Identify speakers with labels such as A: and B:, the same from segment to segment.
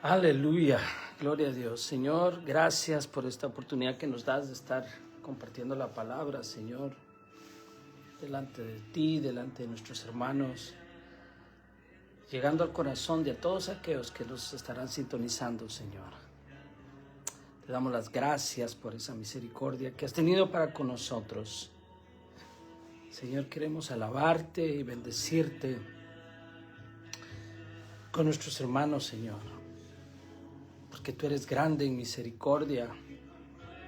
A: Aleluya, gloria a Dios. Señor, gracias por esta oportunidad que nos das de estar compartiendo la palabra, Señor, delante de ti, delante de nuestros hermanos, llegando al corazón de todos aquellos que nos estarán sintonizando, Señor. Te damos las gracias por esa misericordia que has tenido para con nosotros. Señor, queremos alabarte y bendecirte con nuestros hermanos, Señor, porque tú eres grande en misericordia,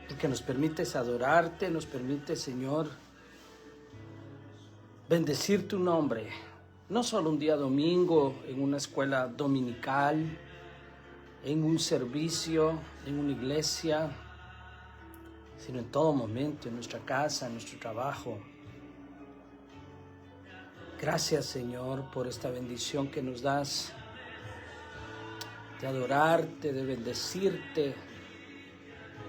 A: porque nos permites adorarte, nos permites, Señor, bendecir tu nombre, no solo un día domingo en una escuela dominical, en un servicio, en una iglesia, sino en todo momento, en nuestra casa, en nuestro trabajo. Gracias, Señor, por esta bendición que nos das, de adorarte, de bendecirte,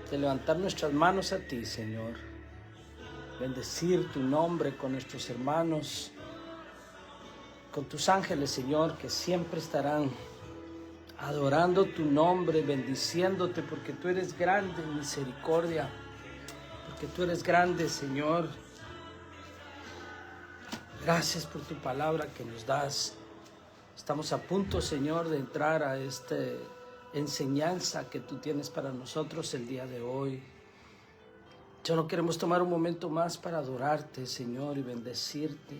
A: de levantar nuestras manos a ti, Señor. Bendecir tu nombre con nuestros hermanos, con tus ángeles, Señor, que siempre estarán adorando tu nombre, bendiciéndote, porque tú eres grande en misericordia, porque tú eres grande, Señor. Gracias por tu palabra que nos das. Estamos a punto, Señor, de entrar a esta enseñanza que tú tienes para nosotros el día de hoy. Solo queremos tomar un momento más para adorarte, Señor, y bendecirte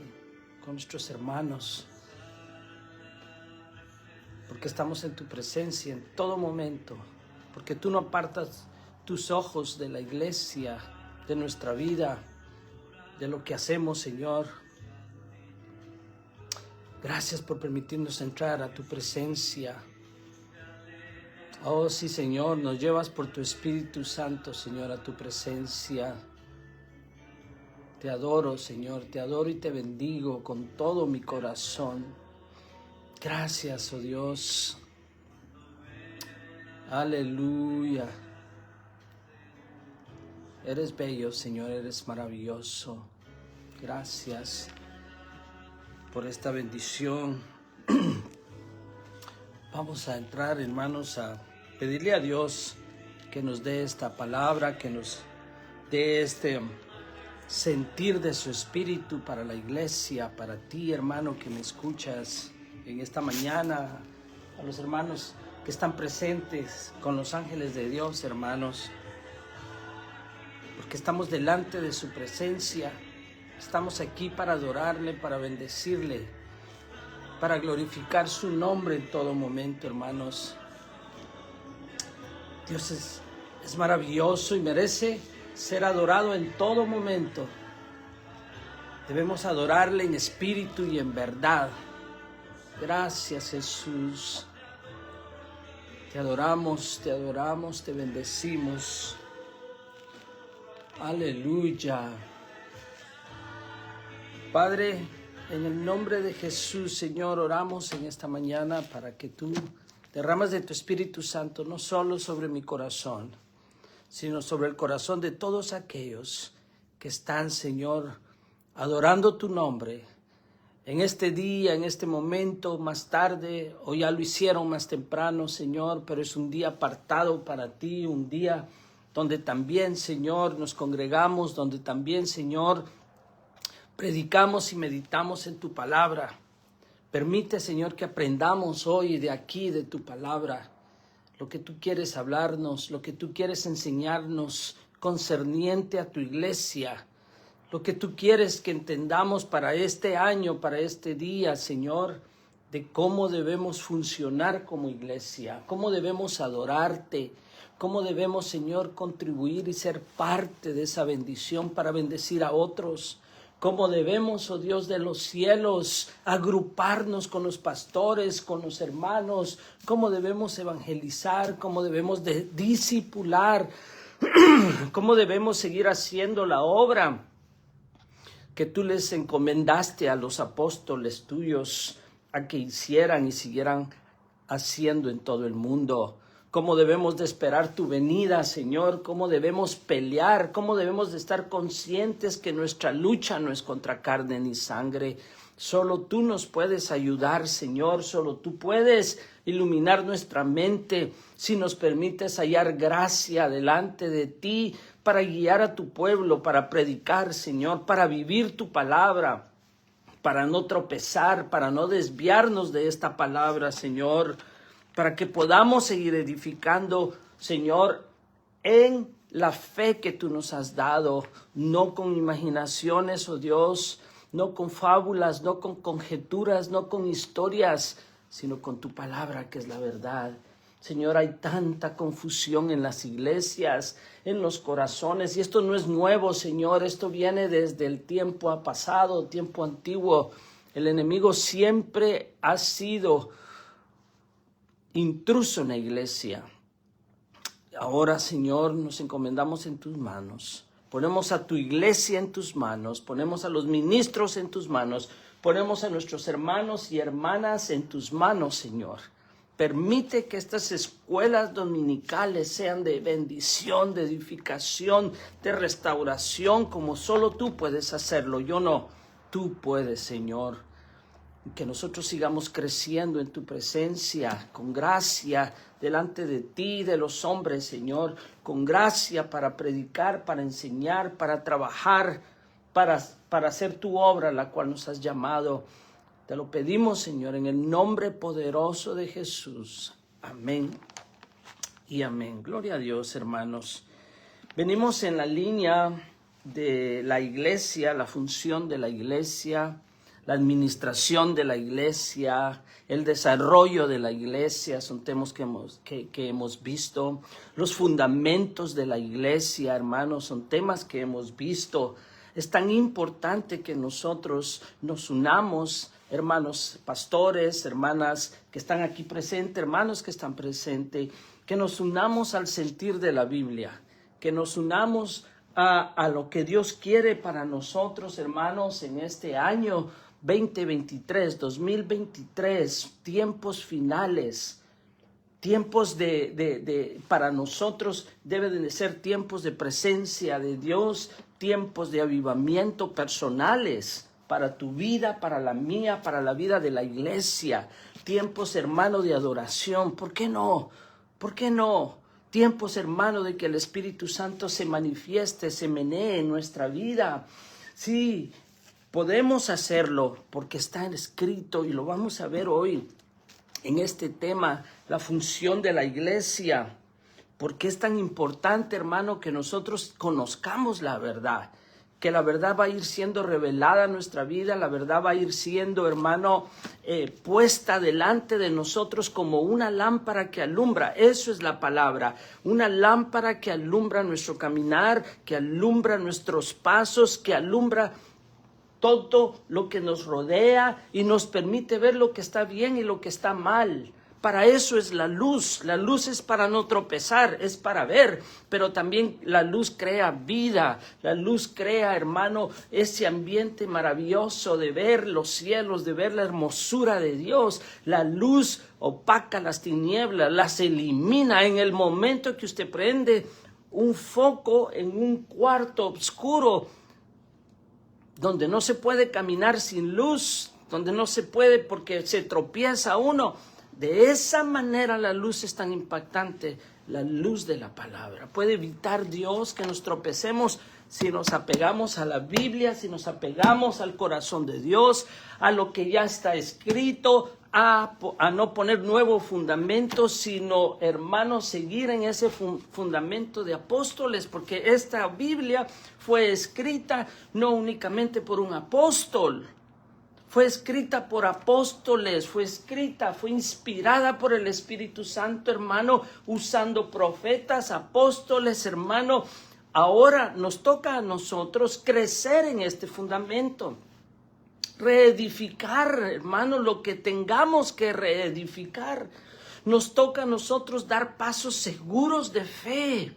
A: con nuestros hermanos, porque estamos en tu presencia en todo momento, porque tú no apartas tus ojos de la iglesia, de nuestra vida, de lo que hacemos, Señor. Gracias por permitirnos entrar a tu presencia. Oh, sí, Señor, nos llevas por tu Espíritu Santo, Señor, a tu presencia. Te adoro, Señor, te adoro y te bendigo con todo mi corazón. Gracias, oh Dios. Aleluya. Eres bello, Señor, eres maravilloso. Gracias por esta bendición. Vamos a entrar, hermanos, a pedirle a Dios que nos dé esta palabra, que nos dé este sentir de su espíritu para la iglesia, para ti, hermano, que me escuchas en esta mañana, a los hermanos que están presentes con los ángeles de Dios, hermanos, porque estamos delante de su presencia. Estamos aquí para adorarle, para bendecirle, para glorificar su nombre en todo momento, hermanos. Dios es maravilloso y merece ser adorado en todo momento. Debemos adorarle en espíritu y en verdad. Gracias, Jesús. Te adoramos, te bendecimos. Aleluya. Padre, en el nombre de Jesús, Señor, oramos en esta mañana para que tú derramas de tu Espíritu Santo no solo sobre mi corazón, sino sobre el corazón de todos aquellos que están, Señor, adorando tu nombre en este día, en este momento, más tarde, o ya lo hicieron más temprano, Señor, pero es un día apartado para ti, un día donde también, Señor, nos congregamos, donde también, Señor, predicamos y meditamos en tu palabra. Permite, Señor, que aprendamos hoy de aquí, de tu palabra, lo que tú quieres hablarnos, lo que tú quieres enseñarnos concerniente a tu iglesia, lo que tú quieres que entendamos para este año, para este día, Señor, de cómo debemos funcionar como iglesia, cómo debemos adorarte, cómo debemos, Señor, contribuir y ser parte de esa bendición para bendecir a otros. Cómo debemos, oh Dios de los cielos, agruparnos con los pastores, con los hermanos, cómo debemos evangelizar, cómo debemos discipular, cómo debemos seguir haciendo la obra que tú les encomendaste a los apóstoles tuyos a que hicieran y siguieran haciendo en todo el mundo. Cómo debemos de esperar tu venida, Señor, cómo debemos pelear, cómo debemos de estar conscientes que nuestra lucha no es contra carne ni sangre. Solo tú nos puedes ayudar, Señor, solo tú puedes iluminar nuestra mente, si nos permites hallar gracia delante de ti para guiar a tu pueblo, para predicar, Señor, para vivir tu palabra, para no tropezar, para no desviarnos de esta palabra, Señor, para que podamos seguir edificando, Señor, en la fe que tú nos has dado, no con imaginaciones, oh Dios, no con fábulas, no con conjeturas, no con historias, sino con tu palabra que es la verdad. Señor, hay tanta confusión en las iglesias, en los corazones, y esto no es nuevo, Señor, esto viene desde el tiempo pasado, tiempo antiguo. El enemigo siempre ha sido intruso en la iglesia. Ahora, Señor, nos encomendamos en tus manos. Ponemos a tu iglesia en tus manos, ponemos a los ministros en tus manos, ponemos a nuestros hermanos y hermanas en tus manos, Señor. Permite que estas escuelas dominicales sean de bendición, de edificación, de restauración, como solo tú puedes hacerlo. Yo no, tú puedes, Señor. Que nosotros sigamos creciendo en tu presencia, con gracia delante de ti, de los hombres, Señor, con gracia para predicar, para enseñar, para trabajar, para hacer tu obra, la cual nos has llamado. Te lo pedimos, Señor, en el nombre poderoso de Jesús. Amén y amén. Gloria a Dios, hermanos. Venimos en la línea de la iglesia, la función de la iglesia, la administración de la iglesia, el desarrollo de la iglesia, son temas que hemos visto. Los fundamentos de la iglesia, hermanos, son temas que hemos visto. Es tan importante que nosotros nos unamos, hermanos pastores, hermanas que están aquí presentes, hermanos que están presentes, que nos unamos al sentir de la Biblia, que nos unamos a lo que Dios quiere para nosotros, hermanos, en este año 2023, tiempos finales, tiempos para nosotros deben de ser tiempos de presencia de Dios, tiempos de avivamiento personales para tu vida, para la mía, para la vida de la iglesia, tiempos, hermano, de adoración. ¿Por qué no? ¿Por qué no? Tiempos, hermano, de que el Espíritu Santo se manifieste, se menee en nuestra vida. Sí, podemos hacerlo porque está escrito y lo vamos a ver hoy en este tema, la función de la iglesia. ¿Por qué es tan importante, hermano, que nosotros conozcamos la verdad? Que la verdad va a ir siendo revelada en nuestra vida, la verdad va a ir siendo, hermano, puesta delante de nosotros como una lámpara que alumbra. Eso es la palabra, una lámpara que alumbra nuestro caminar, que alumbra nuestros pasos, que alumbra todo lo que nos rodea y nos permite ver lo que está bien y lo que está mal. Para eso es la luz es para no tropezar, es para ver, pero también la luz crea vida, la luz crea, hermano, ese ambiente maravilloso de ver los cielos, de ver la hermosura de Dios. La luz opaca las tinieblas, las elimina. En el momento que usted prende un foco en un cuarto oscuro, donde no se puede caminar sin luz, donde no se puede porque se tropieza uno. De esa manera la luz es tan impactante, la luz de la palabra. Puede evitar Dios que nos tropecemos si nos apegamos a la Biblia, si nos apegamos al corazón de Dios, a lo que ya está escrito, a no poner nuevos fundamentos, sino, hermanos, seguir en ese fundamento de apóstoles, porque esta Biblia fue escrita no únicamente por un apóstol, fue escrita por apóstoles, fue inspirada por el Espíritu Santo, hermano, usando profetas, apóstoles, hermano. Ahora nos toca a nosotros crecer en este fundamento, reedificar, hermano, lo que tengamos que reedificar. Nos toca a nosotros dar pasos seguros de fe,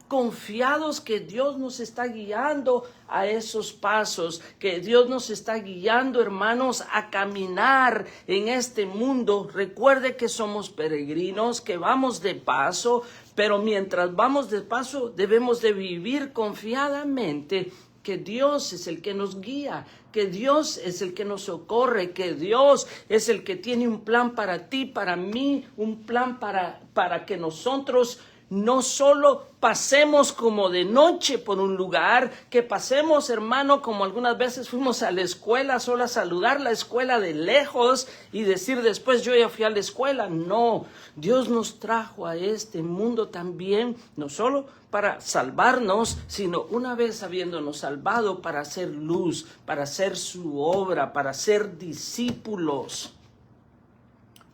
A: confiados que Dios nos está guiando a esos pasos, que Dios nos está guiando, hermanos, a caminar en este mundo. Recuerde que somos peregrinos, que vamos de paso, pero mientras vamos de paso debemos de vivir confiadamente que Dios es el que nos guía, que Dios es el que nos socorre, que Dios es el que tiene un plan para ti, para mí, un plan para que nosotros no solo pasemos como de noche por un lugar, que pasemos, hermano, como algunas veces fuimos a la escuela, solo a saludar la escuela de lejos y decir después yo ya fui a la escuela. No, Dios nos trajo a este mundo también, no solo para salvarnos, sino una vez habiéndonos salvado para hacer luz, para hacer su obra, para ser discípulos,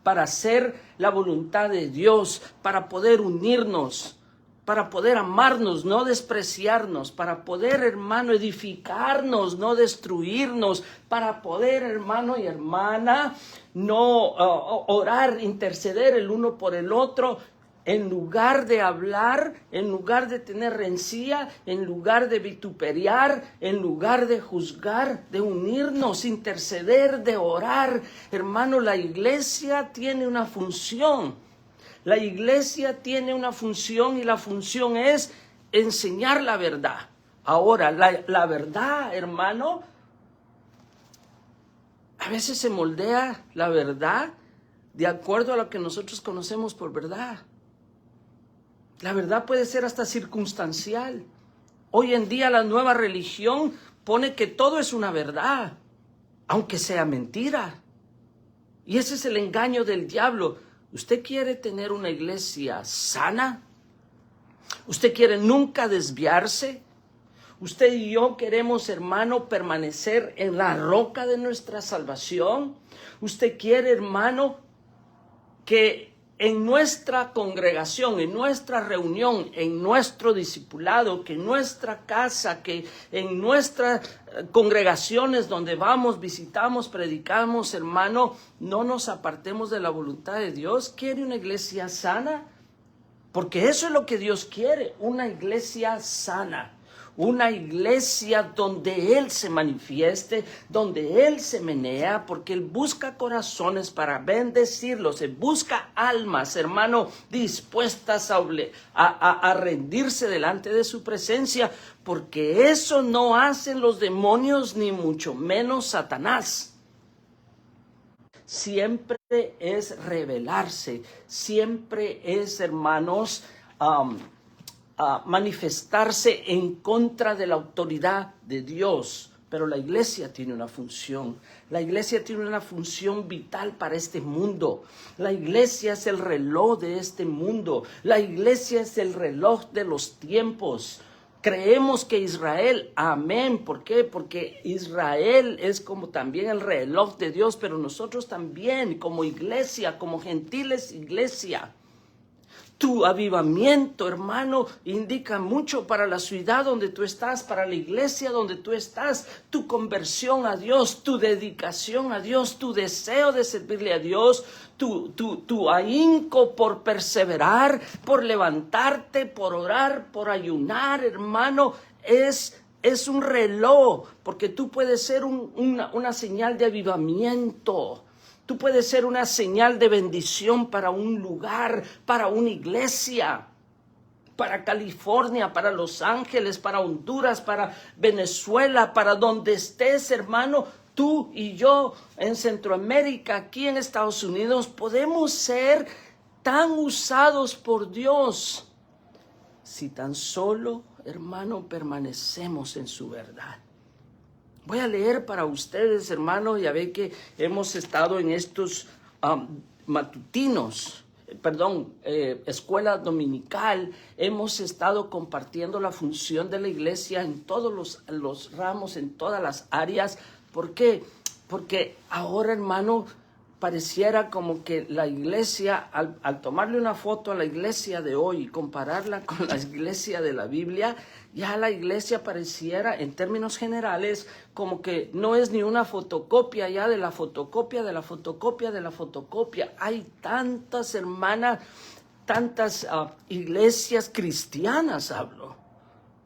A: para hacer la voluntad de Dios, para poder unirnos, para poder amarnos, no despreciarnos, para poder, hermano, edificarnos, no destruirnos, para poder, hermano y hermana, no orar, interceder el uno por el otro, en lugar de hablar, en lugar de tener rencilla, en lugar de vituperiar, en lugar de juzgar, de unirnos, interceder, de orar. Hermano, la iglesia tiene una función. La iglesia tiene una función y la función es enseñar la verdad. Ahora, la verdad, hermano, a veces se moldea la verdad de acuerdo a lo que nosotros conocemos por verdad. La verdad puede ser hasta circunstancial. Hoy en día la nueva religión pone que todo es una verdad, aunque sea mentira. Y ese es el engaño del diablo. ¿Usted quiere tener una iglesia sana? ¿Usted quiere nunca desviarse? Usted y yo queremos, hermano, permanecer en la roca de nuestra salvación. Usted quiere, hermano, que en nuestra congregación, en nuestra reunión, en nuestro discipulado, que en nuestra casa, que en nuestras congregaciones donde vamos, visitamos, predicamos, hermano, no nos apartemos de la voluntad de Dios. ¿Quiere una iglesia sana? Porque eso es lo que Dios quiere, una iglesia sana. Una iglesia donde Él se manifieste, donde Él se menea, porque Él busca corazones para bendecirlos. Él busca almas, hermano, dispuestas a rendirse delante de su presencia, porque eso no hacen los demonios, ni mucho menos Satanás. Siempre es rebelarse, siempre es, hermanos, manifestarse en contra de la autoridad de Dios. Pero la iglesia tiene una función. La iglesia tiene una función vital para este mundo. La iglesia es el reloj de este mundo. La iglesia es el reloj de los tiempos. Creemos que Israel, amén. ¿Por qué? Porque Israel es como también el reloj de Dios, pero nosotros también como iglesia, como gentiles iglesia. Tu avivamiento, hermano, indica mucho para la ciudad donde tú estás, para la iglesia donde tú estás. Tu conversión a Dios, tu dedicación a Dios, tu deseo de servirle a Dios, tu ahínco por perseverar, por levantarte, por orar, por ayunar, hermano, es un reloj, porque tú puedes ser una señal de avivamiento. Tú puedes ser una señal de bendición para un lugar, para una iglesia, para California, para Los Ángeles, para Honduras, para Venezuela, para donde estés, hermano. Tú y yo en Centroamérica, aquí en Estados Unidos, podemos ser tan usados por Dios si tan solo, hermano, permanecemos en su verdad. Voy a leer para ustedes, hermanos, ya ve que hemos estado en estos escuela dominical, hemos estado compartiendo la función de la iglesia en todos los ramos, en todas las áreas. ¿Por qué? Porque ahora, hermano, pareciera como que la iglesia, al tomarle una foto a la iglesia de hoy y compararla con la iglesia de la Biblia, ya la iglesia pareciera, en términos generales, como que no es ni una fotocopia ya de la fotocopia, de la fotocopia, de la fotocopia. Hay tantas hermanas, tantas iglesias cristianas, hablo.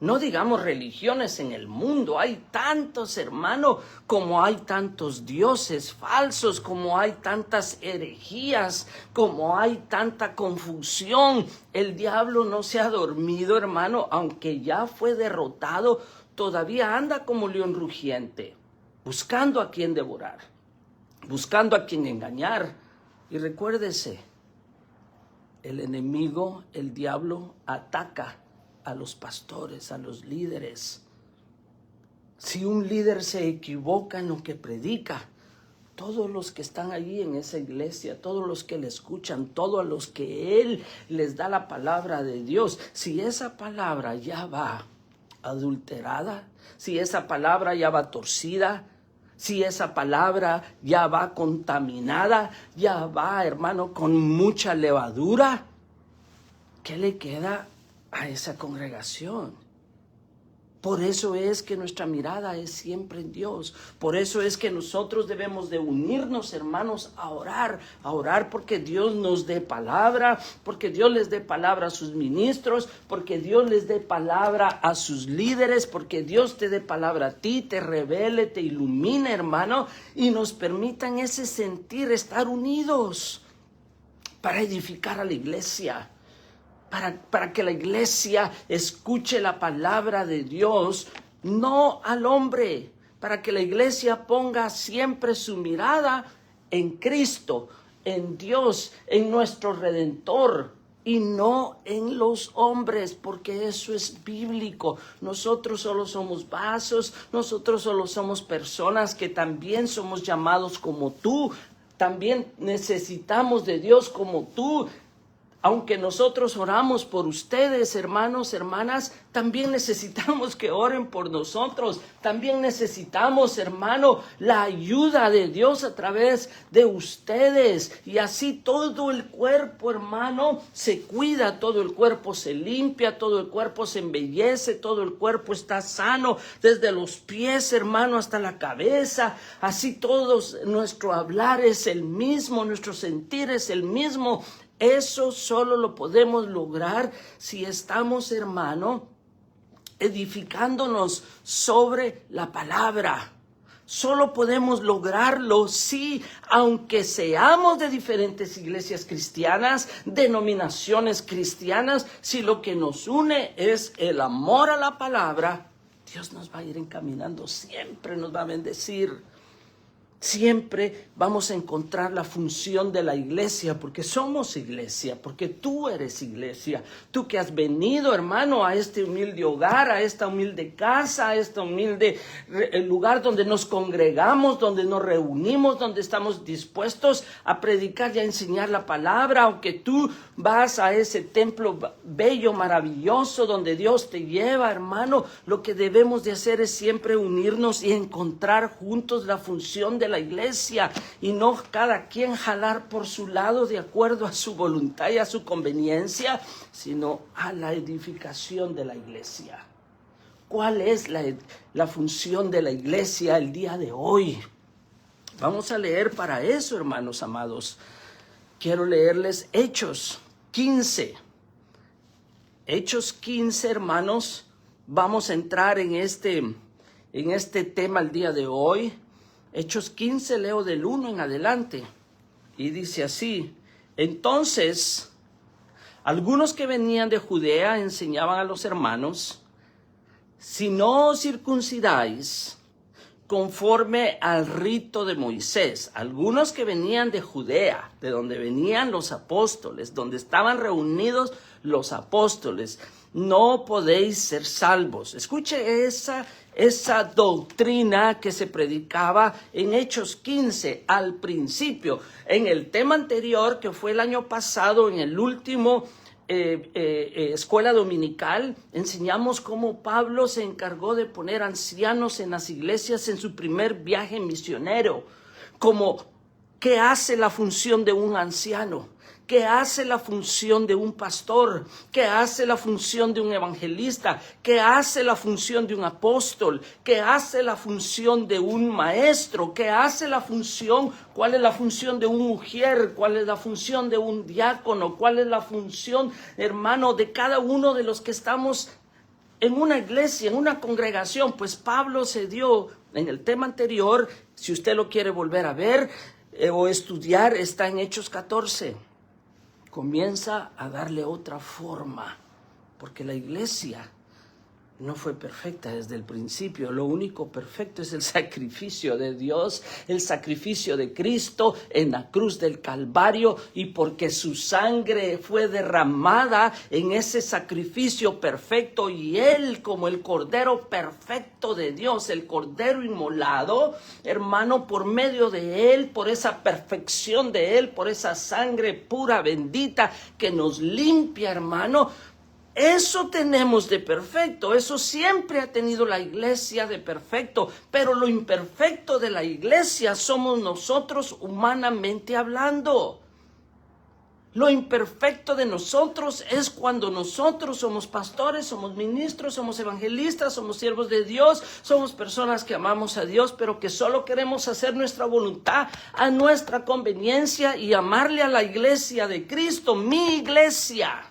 A: No digamos religiones en el mundo. Hay tantos, hermanos, como hay tantos dioses falsos, como hay tantas herejías, como hay tanta confusión. El diablo no se ha dormido, hermano, aunque ya fue derrotado. todavía anda como león rugiente, buscando a quien devorar, buscando a quien engañar. Y recuérdese, el enemigo, el diablo, ataca a los pastores, a los líderes. Si un líder se equivoca en lo que predica, todos los que están allí en esa iglesia, todos los que le escuchan, todos los que él les da la palabra de Dios, si esa palabra ya va adulterada, si esa palabra ya va torcida, si esa palabra ya va contaminada, ya va, hermano, con mucha levadura, ¿qué le queda a esa congregación? Por eso es que nuestra mirada es siempre en Dios. Por eso es que nosotros debemos de unirnos, hermanos, a orar porque Dios nos dé palabra, porque Dios les dé palabra a sus ministros, porque Dios les dé palabra a sus líderes, porque Dios te dé palabra a ti, te revele, te ilumine, hermano, y nos permitan ese sentir, estar unidos para edificar a la iglesia. Para que la iglesia escuche la palabra de Dios, no al hombre, para que la iglesia ponga siempre su mirada en Cristo, en Dios, en nuestro Redentor, y no en los hombres, porque eso es bíblico. Nosotros solo somos vasos, nosotros solo somos personas que también somos llamados como tú, también necesitamos de Dios como tú. Aunque nosotros oramos por ustedes, hermanos, hermanas, también necesitamos que oren por nosotros. También necesitamos, hermano, la ayuda de Dios a través de ustedes. Y así todo el cuerpo, hermano, se cuida, todo el cuerpo se limpia, todo el cuerpo se embellece, todo el cuerpo está sano, desde los pies, hermano, hasta la cabeza. Así todos, nuestro hablar es el mismo, nuestro sentir es el mismo. Eso solo lo podemos lograr si estamos, hermano, edificándonos sobre la palabra. Solo podemos lograrlo si, aunque seamos de diferentes iglesias cristianas, denominaciones cristianas, si lo que nos une es el amor a la palabra, Dios nos va a ir encaminando, siempre nos va a bendecir. Siempre vamos a encontrar la función de la iglesia, porque somos iglesia, porque tú eres iglesia. Tú que has venido, hermano, a este humilde hogar, a esta humilde casa, a este humilde lugar donde nos congregamos, donde nos reunimos, donde estamos dispuestos a predicar y a enseñar la palabra. Aunque tú vas a ese templo bello, maravilloso, donde Dios te lleva, hermano, lo que debemos de hacer es siempre unirnos y encontrar juntos la función de la iglesia, y no cada quien jalar por su lado de acuerdo a su voluntad y a su conveniencia, sino a la edificación de la iglesia. ¿Cuál es la función de la iglesia el día de hoy? Vamos a leer para eso, hermanos amados. Quiero leerles Hechos 15. Hechos 15, hermanos. Vamos a entrar en este tema el día de hoy. Hechos 15, leo del 1 en adelante, y dice así: entonces, algunos que venían de Judea enseñaban a los hermanos: si no os circuncidáis conforme al rito de Moisés. Algunos que venían de Judea, de donde venían los apóstoles, donde estaban reunidos los apóstoles, no podéis ser salvos. Escuche esa doctrina que se predicaba en Hechos 15 al principio. En el tema anterior, que fue el año pasado, en el último escuela dominical, enseñamos cómo Pablo se encargó de poner ancianos en las iglesias en su primer viaje misionero. Como, ¿qué hace la función de un anciano? ¿Qué hace la función de un pastor? ¿Qué hace la función de un evangelista? ¿Qué hace la función de un apóstol? ¿Qué hace la función de un maestro? ¿Qué hace la función? ¿Cuál es la función de un mujer? ¿Cuál es la función de un diácono? ¿Cuál es la función, hermano, de cada uno de los que estamos en una iglesia, en una congregación? Pues Pablo se dio en el tema anterior. Si usted lo quiere volver a ver o estudiar, está en Hechos 14. Comienza a darle otra forma, porque la iglesia no fue perfecta desde el principio. Lo único perfecto es el sacrificio de Dios, el sacrificio de Cristo en la cruz del Calvario, y porque su sangre fue derramada en ese sacrificio perfecto, y Él como el Cordero perfecto de Dios, el Cordero inmolado, hermano, por medio de Él, por esa perfección de Él, por esa sangre pura, bendita, que nos limpia, hermano. Eso tenemos de perfecto, eso siempre ha tenido la iglesia de perfecto, pero lo imperfecto de la iglesia somos nosotros humanamente hablando. Lo imperfecto de nosotros es cuando nosotros somos pastores, somos ministros, somos evangelistas, somos siervos de Dios, somos personas que amamos a Dios, pero que solo queremos hacer nuestra voluntad a nuestra conveniencia y amarle a la iglesia de Cristo, mi iglesia.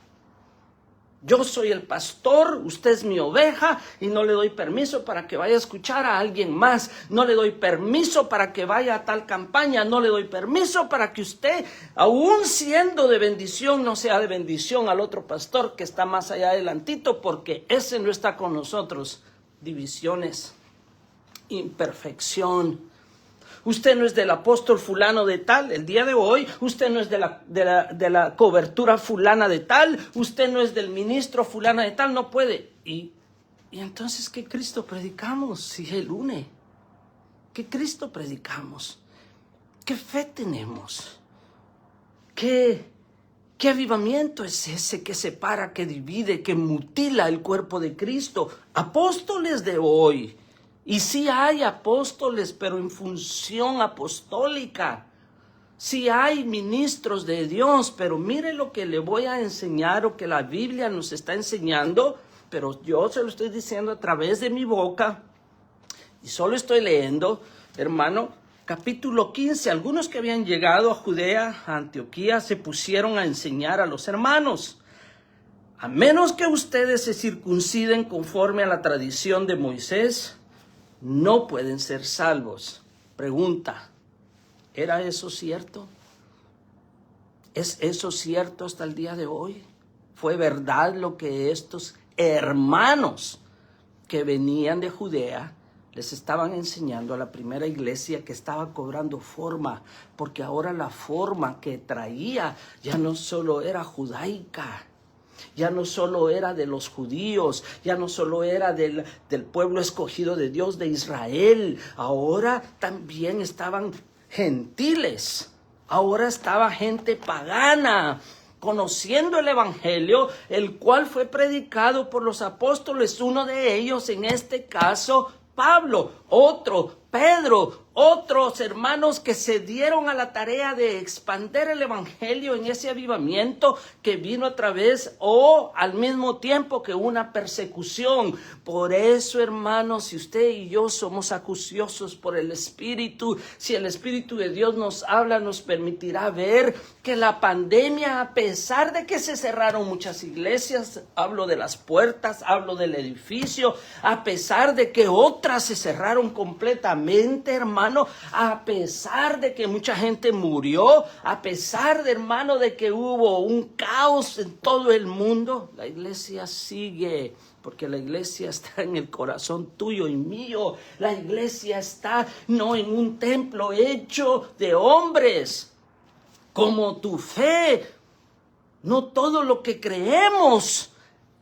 A: Yo soy el pastor, usted es mi oveja, y no le doy permiso para que vaya a escuchar a alguien más. No le doy permiso para que vaya a tal campaña. No le doy permiso para que usted, aún siendo de bendición, no sea de bendición al otro pastor que está más allá adelantito, porque ese no está con nosotros. Divisiones, imperfección. Usted no es del apóstol fulano de tal el día de hoy. Usted no es de la cobertura fulana de tal. Usted no es del ministro fulana de tal. No puede. Y entonces, ¿qué Cristo predicamos si Él une? ¿Qué Cristo predicamos? ¿Qué fe tenemos? ¿Qué avivamiento es ese que separa, que divide, que mutila el cuerpo de Cristo? Apóstoles de hoy. Y sí hay apóstoles, pero en función apostólica. Sí hay ministros de Dios, pero mire lo que le voy a enseñar, o que la Biblia nos está enseñando, pero yo se lo estoy diciendo a través de mi boca, y solo estoy leyendo, hermano, capítulo 15. Algunos que habían llegado a Judea, a Antioquía, se pusieron a enseñar a los hermanos: a menos que ustedes se circunciden conforme a la tradición de Moisés, no pueden ser salvos. Pregunta: ¿era eso cierto? ¿Es eso cierto hasta el día de hoy? ¿Fue verdad lo que estos hermanos que venían de Judea les estaban enseñando a la primera iglesia, que estaba cobrando forma? Porque ahora la forma que traía ya no solo era judaica, ya no solo era de los judíos, ya no solo era del pueblo escogido de Dios, de Israel. Ahora también estaban gentiles, ahora estaba gente pagana conociendo el evangelio, el cual fue predicado por los apóstoles. Uno de ellos, en este caso, Pablo; otro, Pedro; otros hermanos que se dieron a la tarea de expandir el evangelio en ese avivamiento que vino a través o al mismo tiempo que una persecución. Por eso, hermanos, si usted y yo somos acuciosos por el Espíritu, si el Espíritu de Dios nos habla, nos permitirá ver que la pandemia, a pesar de que se cerraron muchas iglesias, hablo de las puertas, hablo del edificio, a pesar de que otras se cerraron completamente, hermano, a pesar de que mucha gente murió, a pesar de, hermano, de que hubo un caos en todo el mundo, la iglesia sigue, porque la iglesia está en el corazón tuyo y mío. La iglesia está no en un templo hecho de hombres. Como tu fe, no todo lo que creemos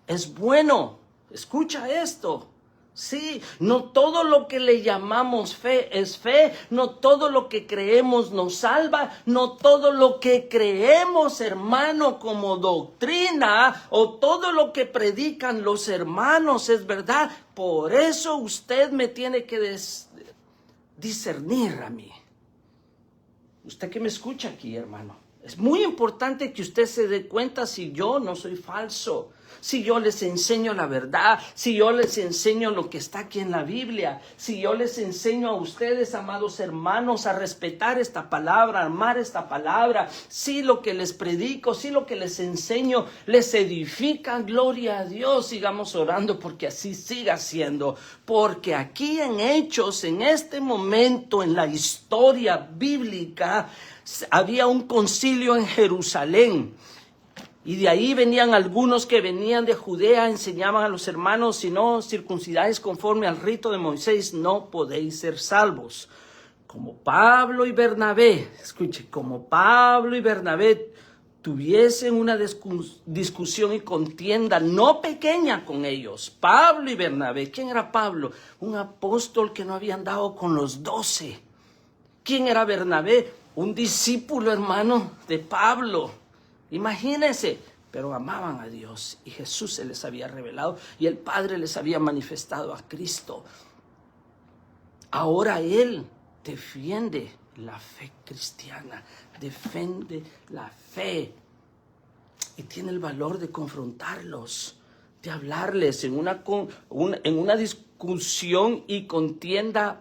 A: es bueno. Escucha esto. Sí, no todo lo que le llamamos fe es fe, no todo lo que creemos nos salva, no todo lo que creemos, hermano, como doctrina, o todo lo que predican los hermanos es verdad. Por eso usted me tiene que discernir a mí. Usted que me escucha aquí, hermano, es muy importante que usted se dé cuenta si yo no soy falso, si yo les enseño la verdad, si yo les enseño lo que está aquí en la Biblia, si yo les enseño a ustedes, amados hermanos, a respetar esta palabra, a amar esta palabra, si lo que les predico, si lo que les enseño les edifica, gloria a Dios. Sigamos orando porque así siga siendo, porque aquí en Hechos, en este momento en la historia bíblica, había un concilio en Jerusalén. Y de ahí venían algunos que venían de Judea, enseñaban a los hermanos, si no circuncidáis conforme al rito de Moisés, no podéis ser salvos. Como Pablo y Bernabé, escuche, como Pablo y Bernabé tuviesen una discusión y contienda no pequeña con ellos. Pablo y Bernabé, ¿quién era Pablo? Un apóstol que no había andado con los 12. ¿Quién era Bernabé? Un discípulo, hermano, de Pablo. Imagínense, pero amaban a Dios y Jesús se les había revelado y el Padre les había manifestado a Cristo. Ahora Él defiende la fe cristiana, defiende la fe y tiene el valor de confrontarlos, de hablarles en una discusión y contienda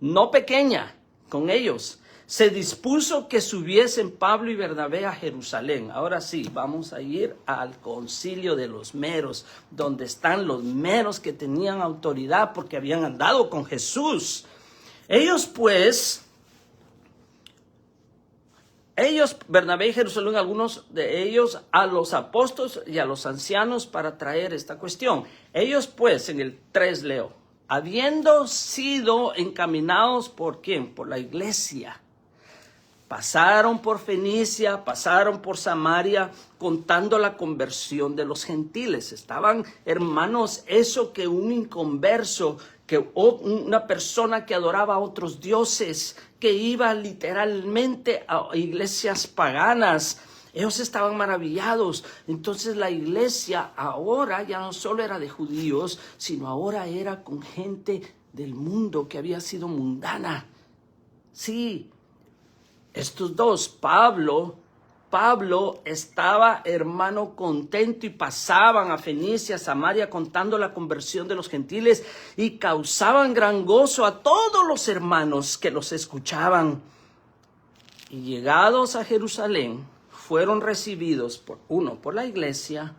A: no pequeña con ellos. Se dispuso que subiesen Pablo y Bernabé a Jerusalén. Ahora sí, vamos a ir al concilio de los meros, donde están los meros que tenían autoridad porque habían andado con Jesús. Bernabé y Jerusalén, algunos de ellos a los apóstoles y a los ancianos para traer esta cuestión. Ellos pues, en el 3 leo, habiendo sido encaminados ¿por quién? Por la iglesia. Pasaron por Fenicia, pasaron por Samaria, contando la conversión de los gentiles. Estaban, hermanos, eso que un inconverso, que una persona que adoraba a otros dioses, que iba literalmente a iglesias paganas, ellos estaban maravillados. Entonces la iglesia ahora ya no solo era de judíos, sino ahora era con gente del mundo que había sido mundana. Sí. Estos dos, Pablo estaba, hermano, contento y pasaban a Fenicia, Samaria, contando la conversión de los gentiles y causaban gran gozo a todos los hermanos que los escuchaban. Y llegados a Jerusalén, fueron recibidos por la iglesia,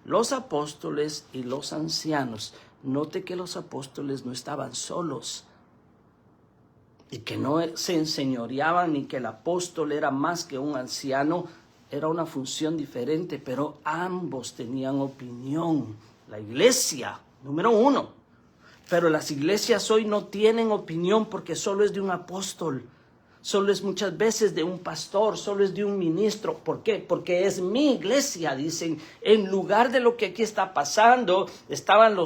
A: los apóstoles y los ancianos. Note que los apóstoles no estaban solos. Y que no se enseñoreaban ni que el apóstol era más que un anciano, era una función diferente, pero ambos tenían opinión. La iglesia, número 1. Pero las iglesias hoy no tienen opinión porque solo es de un apóstol, solo es muchas veces de un pastor, solo es de un ministro. ¿Por qué? Porque es mi iglesia, dicen. En lugar de lo que aquí está pasando, estaban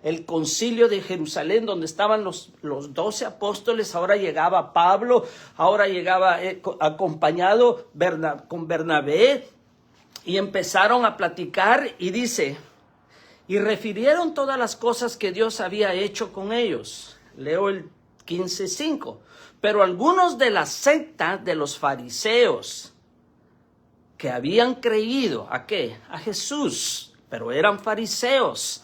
A: el concilio de Jerusalén, donde estaban los 12 apóstoles. Ahora llegaba Pablo, ahora llegaba acompañado con Bernabé, y empezaron a platicar y dice, y refirieron todas las cosas que Dios había hecho con ellos. Leo el 15:5. Pero algunos de la secta de los fariseos que habían creído, ¿a qué? A Jesús, pero eran fariseos,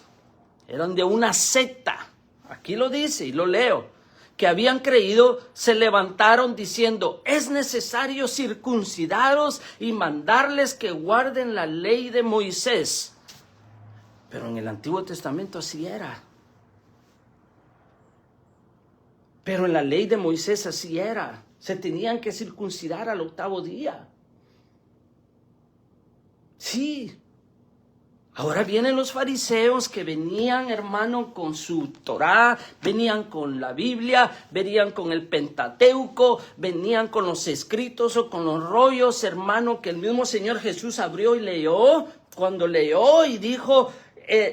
A: eran de una secta, aquí lo dice y lo leo, que habían creído, se levantaron diciendo, es necesario circuncidaros y mandarles que guarden la ley de Moisés. Pero en el Antiguo Testamento así era. Pero en la ley de Moisés así era. Se tenían que circuncidar al 8º día. Sí. Ahora vienen los fariseos que venían, hermano, con su Torá, venían con la Biblia, venían con el Pentateuco, venían con los escritos o con los rollos, hermano, que el mismo Señor Jesús abrió y leyó. Cuando leyó y dijo...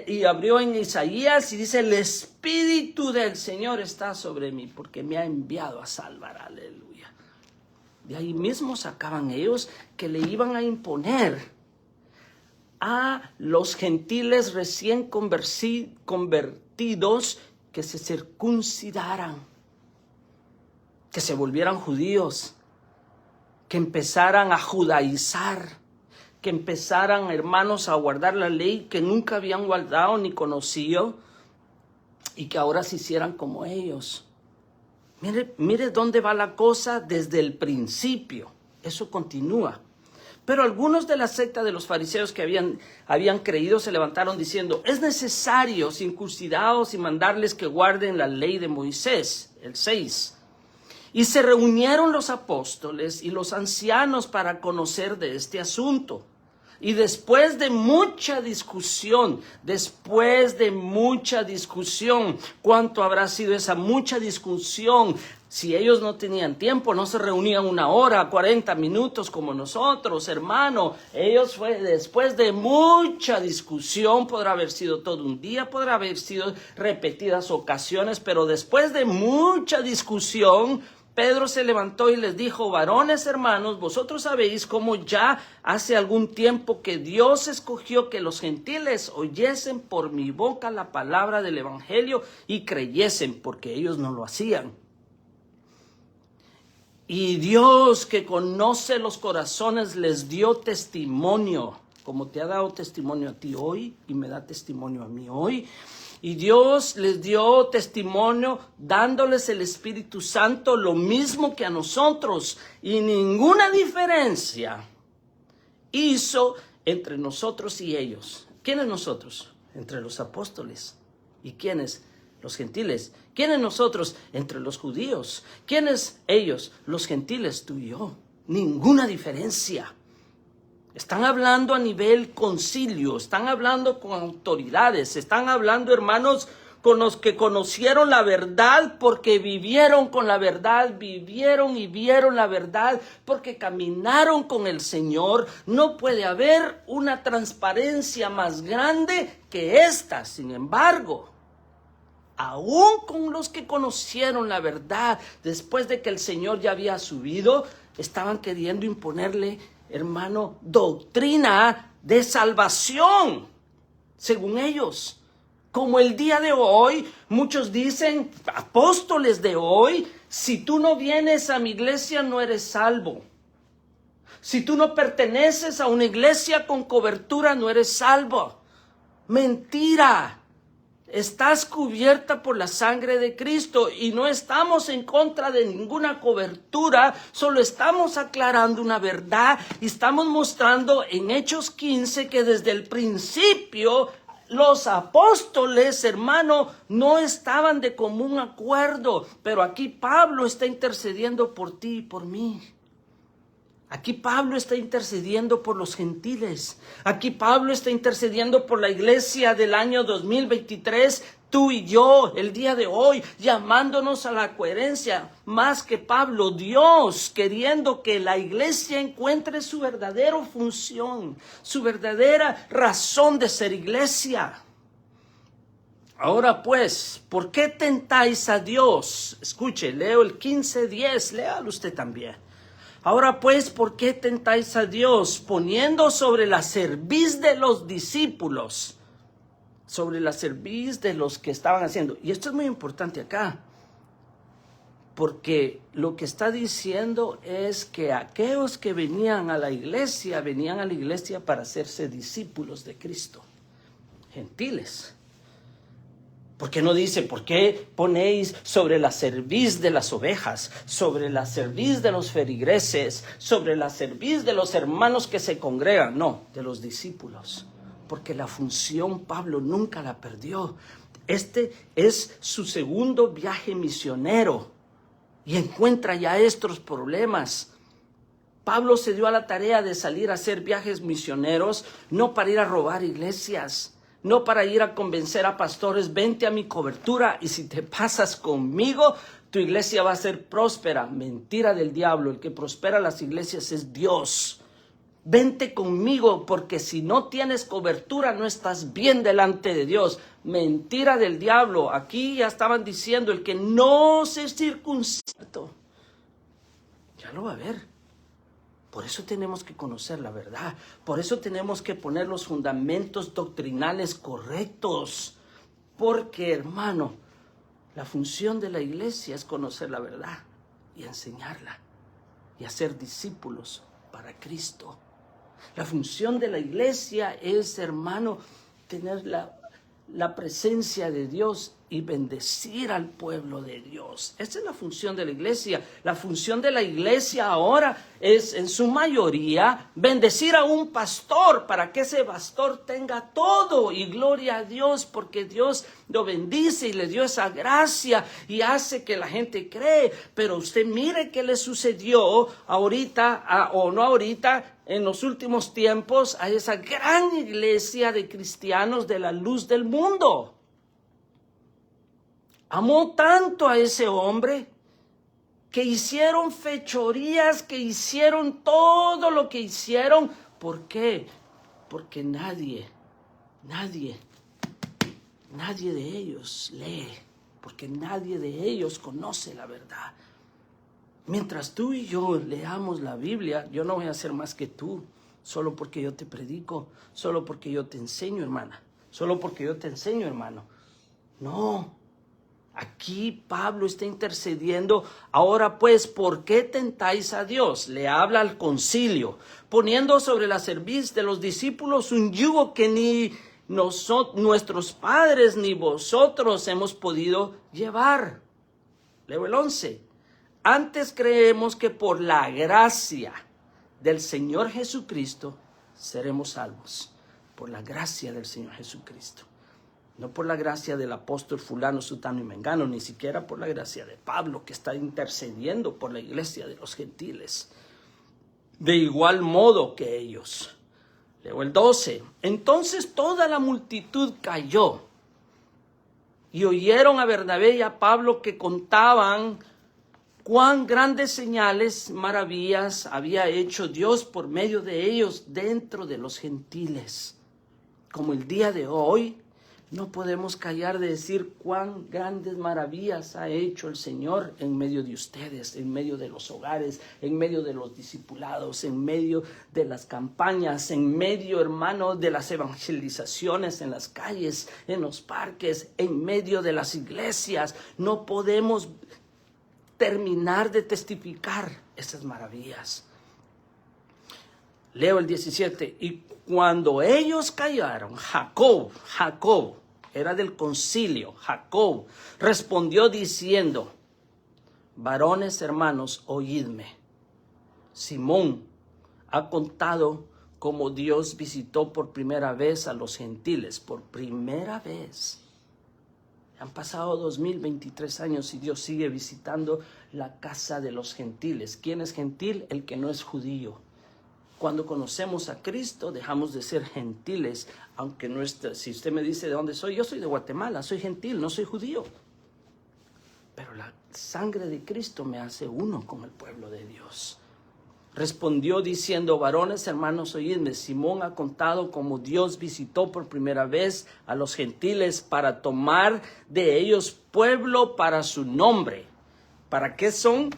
A: y abrió en Isaías y dice, el Espíritu del Señor está sobre mí porque me ha enviado a salvar, aleluya. De ahí mismo sacaban ellos que le iban a imponer a los gentiles recién convertidos que se circuncidaran, que se volvieran judíos, que empezaran a judaizar, que empezaran, hermanos, a guardar la ley que nunca habían guardado ni conocido y que ahora se hicieran como ellos. Mire dónde va la cosa desde el principio. Eso continúa. Pero algunos de la secta de los fariseos que habían creído se levantaron diciendo, es necesario circuncidados y mandarles que guarden la ley de Moisés. El 6. Y se reunieron los apóstoles y los ancianos para conocer de este asunto. Y después de mucha discusión, ¿cuánto habrá sido esa mucha discusión? Si ellos no tenían tiempo, no se reunían 1 hora, 40 minutos como nosotros, hermano. Después de mucha discusión, podrá haber sido todo un día, podrá haber sido repetidas ocasiones, pero después de mucha discusión, Pedro se levantó y les dijo: varones hermanos, vosotros sabéis cómo ya hace algún tiempo que Dios escogió que los gentiles oyesen por mi boca la palabra del evangelio y creyesen, porque ellos no lo hacían. Y Dios, que conoce los corazones, les dio testimonio, como te ha dado testimonio a ti hoy y me da testimonio a mí hoy. Y Dios les dio testimonio dándoles el Espíritu Santo, lo mismo que a nosotros, y ninguna diferencia hizo entre nosotros y ellos. ¿Quiénes nosotros? Entre los apóstoles. ¿Y quiénes? Los gentiles. ¿Quiénes nosotros? Entre los judíos. ¿Quiénes ellos? Los gentiles, tú y yo. Ninguna diferencia. Están hablando a nivel concilio, están hablando con autoridades, están hablando, hermanos, con los que conocieron la verdad porque vivieron con la verdad, vivieron y vieron la verdad porque caminaron con el Señor. No puede haber una transparencia más grande que esta. Sin embargo, aún con los que conocieron la verdad, después de que el Señor ya había subido, estaban queriendo imponerle, hermano, doctrina de salvación, según ellos. Como el día de hoy, muchos dicen, apóstoles de hoy, si tú no vienes a mi iglesia no eres salvo. Si tú no perteneces a una iglesia con cobertura no eres salvo. Mentira. Estás cubierta por la sangre de Cristo y no estamos en contra de ninguna cobertura, solo estamos aclarando una verdad y estamos mostrando en Hechos 15 que desde el principio los apóstoles, hermano, no estaban de común acuerdo, pero aquí Pablo está intercediendo por ti y por mí. Aquí Pablo está intercediendo por los gentiles. Aquí Pablo está intercediendo por la iglesia del año 2023. Tú y yo, el día de hoy, llamándonos a la coherencia. Más que Pablo, Dios queriendo que la iglesia encuentre su verdadera función, su verdadera razón de ser iglesia. Ahora pues, ¿por qué tentáis a Dios? Escuche, leo el 15:10, léalo usted también. Ahora pues, ¿por qué tentáis a Dios poniendo sobre la cerviz de los discípulos? Sobre la cerviz de los que estaban haciendo. Y esto es muy importante acá. Porque lo que está diciendo es que aquellos que venían a la iglesia para hacerse discípulos de Cristo. Gentiles. ¿Por qué no dice, por qué ponéis sobre la cerviz de las ovejas, sobre la cerviz de los feligreses, sobre la cerviz de los hermanos que se congregan? No, de los discípulos. Porque la función Pablo nunca la perdió. Este es su segundo viaje misionero y encuentra ya estos problemas. Pablo se dio a la tarea de salir a hacer viajes misioneros, no para ir a robar iglesias. No para ir a convencer a pastores, vente a mi cobertura y si te pasas conmigo, tu iglesia va a ser próspera. Mentira del diablo, el que prospera las iglesias es Dios. Vente conmigo porque si no tienes cobertura no estás bien delante de Dios. Mentira del diablo. Aquí ya estaban diciendo, el que no se circuncida, ya lo va a ver. Por eso tenemos que conocer la verdad. Por eso tenemos que poner los fundamentos doctrinales correctos. Porque, hermano, la función de la iglesia es conocer la verdad y enseñarla y hacer discípulos para Cristo. La función de la iglesia es, hermano, tener la presencia de Dios y bendecir al pueblo de Dios. Esa es la función de la iglesia. La función de la iglesia ahora es, en su mayoría, bendecir a un pastor para que ese pastor tenga todo. Y gloria a Dios, porque Dios lo bendice y le dio esa gracia y hace que la gente cree. Pero usted mire qué le sucedió ahorita, o no ahorita, en los últimos tiempos a esa gran iglesia de cristianos de la luz del mundo. Amó tanto a ese hombre que hicieron fechorías, que hicieron todo lo que hicieron. ¿Por qué? Porque nadie de ellos lee, porque nadie de ellos conoce la verdad. Mientras tú y yo leamos la Biblia, yo no voy a ser más que tú, solo porque yo te predico, solo porque yo te enseño, hermana, solo porque yo te enseño, hermano. No, aquí Pablo está intercediendo. Ahora pues, ¿por qué tentáis a Dios? Le habla al concilio, poniendo sobre la cerviz de los discípulos un yugo que ni nuestros padres ni vosotros hemos podido llevar. Leo el 11. Antes creemos que por la gracia del Señor Jesucristo seremos salvos. Por la gracia del Señor Jesucristo. No por la gracia del apóstol fulano, sutano y mengano, ni siquiera por la gracia de Pablo, que está intercediendo por la iglesia de los gentiles. De igual modo que ellos. Leo el 12. Entonces toda la multitud cayó y oyeron a Bernabé y a Pablo que contaban cuán grandes señales, maravillas había hecho Dios por medio de ellos dentro de los gentiles. Como el día de hoy, no podemos callar de decir cuán grandes maravillas ha hecho el Señor en medio de ustedes, en medio de los hogares, en medio de los discipulados, en medio de las campañas, en medio, hermano, de las evangelizaciones en las calles, en los parques, en medio de las iglesias. No podemos terminar de testificar esas maravillas. Leo el 17. Y cuando ellos callaron, Jacob era del concilio, Jacob respondió diciendo: varones hermanos, oídme. Simón ha contado cómo Dios visitó por primera vez a los gentiles, por primera vez. Han pasado 2023 años y Dios sigue visitando la casa de los gentiles. ¿Quién es gentil? El que no es judío. Cuando conocemos a Cristo, dejamos de ser gentiles, aunque si usted me dice de dónde soy, yo soy de Guatemala, soy gentil, no soy judío. Pero la sangre de Cristo me hace uno con el pueblo de Dios. Respondió diciendo: varones hermanos, oídme. Simón ha contado cómo Dios visitó por primera vez a los gentiles para tomar de ellos pueblo para su nombre. ¿Para qué son?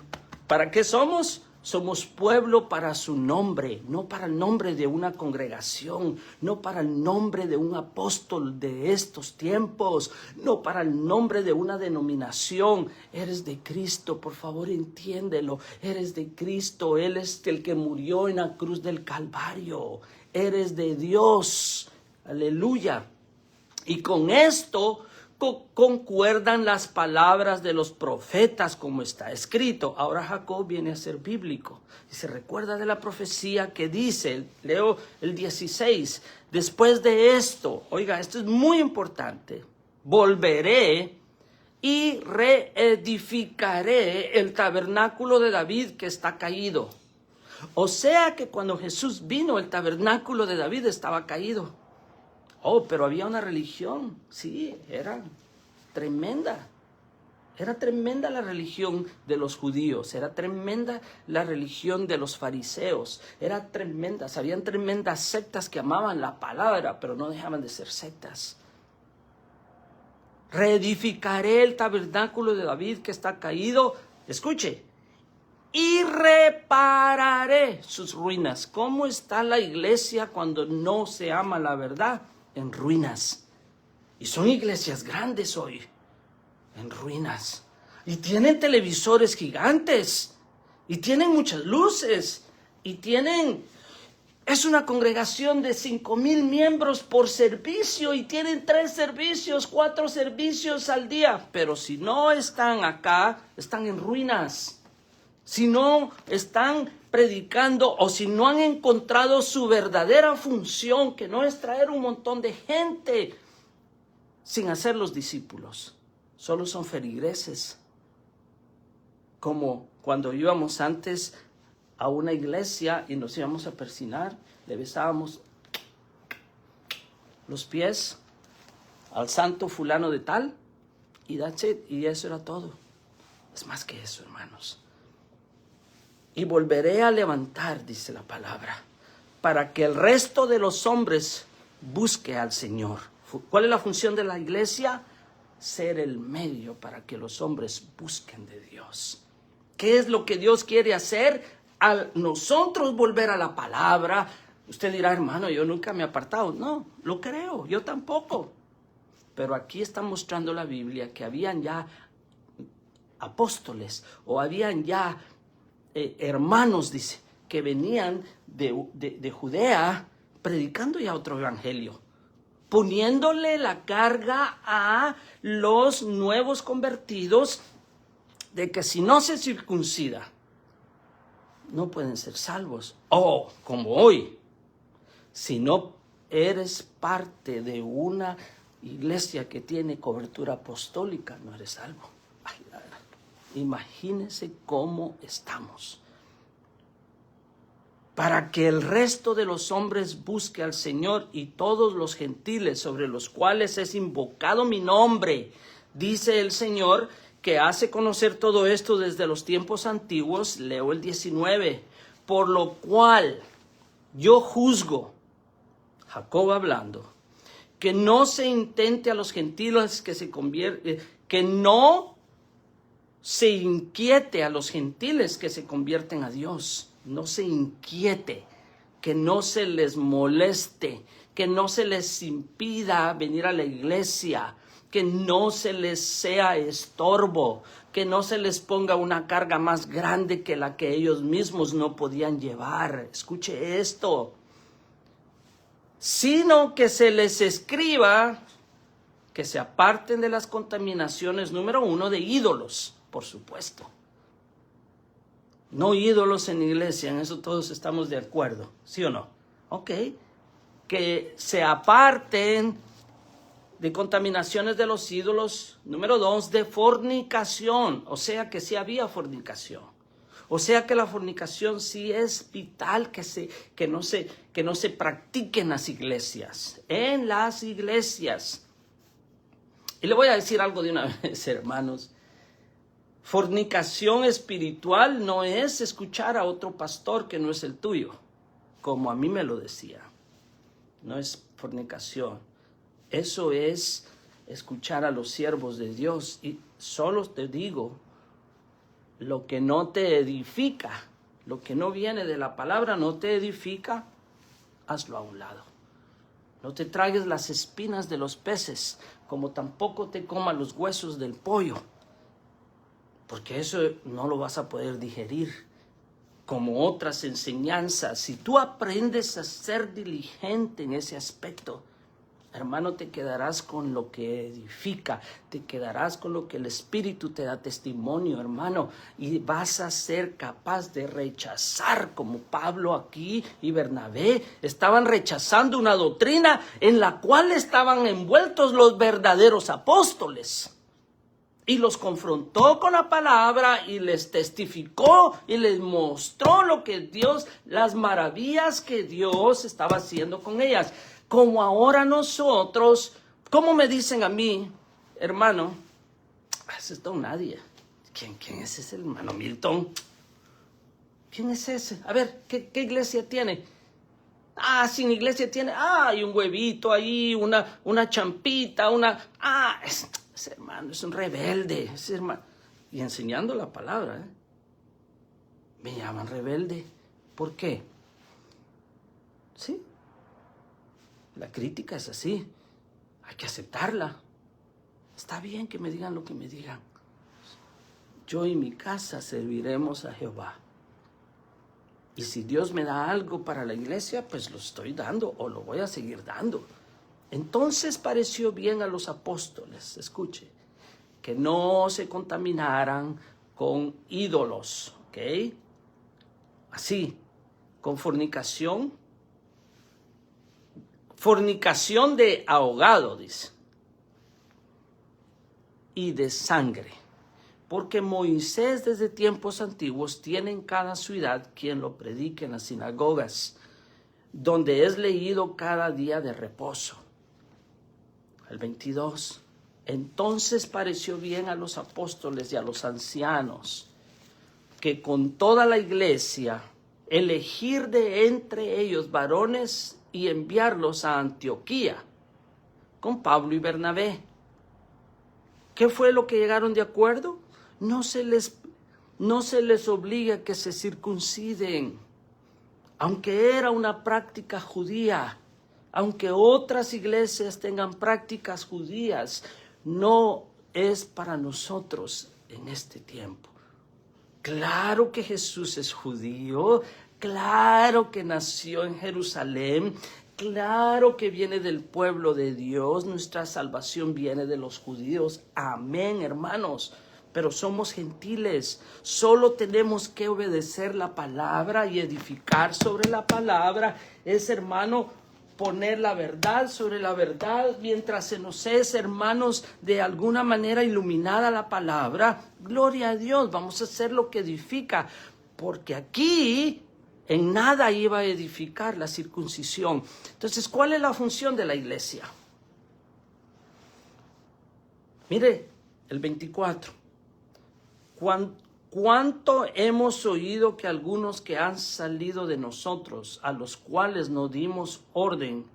A: ¿Para qué somos? Somos pueblo para su nombre, no para el nombre de una congregación, no para el nombre de un apóstol de estos tiempos, no para el nombre de una denominación. Eres de Cristo, por favor entiéndelo. Eres de Cristo, Él es el que murió en la cruz del Calvario. Eres de Dios, aleluya. Y con esto concuerdan las palabras de los profetas como está escrito. Ahora Jacob viene a ser bíblico y se recuerda de la profecía que dice, leo el 16, después de esto, oiga, esto es muy importante, volveré y reedificaré el tabernáculo de David que está caído. O sea que cuando Jesús vino, el tabernáculo de David estaba caído. Oh, pero había una religión, sí, era tremenda. Era tremenda la religión de los judíos, era tremenda la religión de los fariseos, era tremenda, habían tremendas sectas que amaban la palabra, pero no dejaban de ser sectas. Reedificaré el tabernáculo de David que está caído, escuche, y repararé sus ruinas. ¿Cómo está la iglesia cuando no se ama la verdad? En ruinas. Y son iglesias grandes hoy, en ruinas. Y tienen televisores gigantes, y tienen muchas luces, y es una congregación de 5,000 miembros por servicio, y tienen 3 servicios, 4 servicios al día. Pero si no están acá, están en ruinas. Si no están predicando o si no han encontrado su verdadera función, que no es traer un montón de gente sin hacer los discípulos, solo son feligreses. Como cuando íbamos antes a una iglesia y nos íbamos a persignar, le besábamos los pies al santo fulano de tal, y that's it, y eso era todo. Es más que eso, hermanos. Y volveré a levantar, dice la palabra, para que el resto de los hombres busque al Señor. ¿Cuál es la función de la iglesia? Ser el medio para que los hombres busquen de Dios. ¿Qué es lo que Dios quiere hacer? Al nosotros volver a la palabra. Usted dirá, hermano, yo nunca me he apartado. No, lo creo, yo tampoco. Pero aquí está mostrando la Biblia que habían ya apóstoles o habían ya hermanos, dice, que venían de Judea predicando ya otro evangelio, poniéndole la carga a los nuevos convertidos de que si no se circuncida, no pueden ser salvos. O, como hoy, si no eres parte de una iglesia que tiene cobertura apostólica, no eres salvo. Ay, imagínense cómo estamos. Para que el resto de los hombres busque al Señor y todos los gentiles sobre los cuales es invocado mi nombre, dice el Señor, que hace conocer todo esto desde los tiempos antiguos. Leo el 19. Por lo cual yo juzgo, Jacob hablando, que no se intente a los gentiles que no se inquiete a los gentiles que se convierten a Dios. No se inquiete, que no se les moleste, que no se les impida venir a la iglesia, que no se les sea estorbo, que no se les ponga una carga más grande que la que ellos mismos no podían llevar. Escuche esto. Sino que se les escriba que se aparten de las contaminaciones, número 1, de ídolos, por supuesto. No ídolos en iglesia, en eso todos estamos de acuerdo, ¿sí o no? Ok, que se aparten de contaminaciones de los ídolos. Número 2, de fornicación, o sea que sí había fornicación. O sea que la fornicación sí es vital que no se practique en las iglesias. En las iglesias. Y le voy a decir algo de una vez, hermanos. Fornicación espiritual no es escuchar a otro pastor que no es el tuyo, como a mí me lo decía. No es fornicación. Eso es escuchar a los siervos de Dios. Y solo te digo, lo que no te edifica, lo que no viene de la palabra no te edifica, hazlo a un lado. No te tragues las espinas de los peces, como tampoco te comas los huesos del pollo. Porque eso no lo vas a poder digerir como otras enseñanzas. Si tú aprendes a ser diligente en ese aspecto, hermano, te quedarás con lo que edifica, te quedarás con lo que el Espíritu te da testimonio, hermano, y vas a ser capaz de rechazar, como Pablo aquí y Bernabé estaban rechazando una doctrina en la cual estaban envueltos los verdaderos apóstoles. Y los confrontó con la palabra y les testificó y les mostró lo que Dios, las maravillas que Dios estaba haciendo con ellas. Como ahora nosotros, ¿cómo me dicen a mí, hermano? Ese es don nadie. ¿Quién es ese hermano Milton? ¿Quién es ese? A ver, ¿qué iglesia tiene? Sin iglesia tiene. Hay un huevito ahí, una champita, ese hermano es un rebelde, ese hermano. Y enseñando la palabra, me llaman rebelde. ¿Por qué? Sí. La crítica es así. Hay que aceptarla. Está bien que me digan lo que me digan. Yo y mi casa serviremos a Jehová. Y si Dios me da algo para la iglesia, pues lo estoy dando o lo voy a seguir dando. Entonces pareció bien a los apóstoles, escuche, que no se contaminaran con ídolos, ¿ok? Así, con fornicación de ahogado, dice, y de sangre. porque Moisés desde tiempos antiguos tiene en cada ciudad quien lo predique en las sinagogas, donde es leído cada día de reposo. El 22. Entonces pareció bien a los apóstoles y a los ancianos que con toda la iglesia elegir de entre ellos varones y enviarlos a Antioquía con Pablo y Bernabé. ¿Qué fue lo que llegaron de acuerdo? No se les obliga a que se circunciden, aunque era una práctica judía, aunque otras iglesias tengan prácticas judías, no es para nosotros en este tiempo. Claro que Jesús es judío, claro que nació en Jerusalén, claro que viene del pueblo de Dios, nuestra salvación viene de los judíos. Amén, hermanos. Pero somos gentiles, solo tenemos que obedecer la palabra y edificar sobre la palabra. Es, hermano, poner la verdad sobre la verdad, mientras se nos es, hermanos, de alguna manera iluminada la palabra. Gloria a Dios, vamos a hacer lo que edifica, porque aquí en nada iba a edificar la circuncisión. Entonces, ¿cuál es la función de la iglesia? Mire, el 24. ¿Cuánto hemos oído que algunos que han salido de nosotros, a los cuales no dimos orden,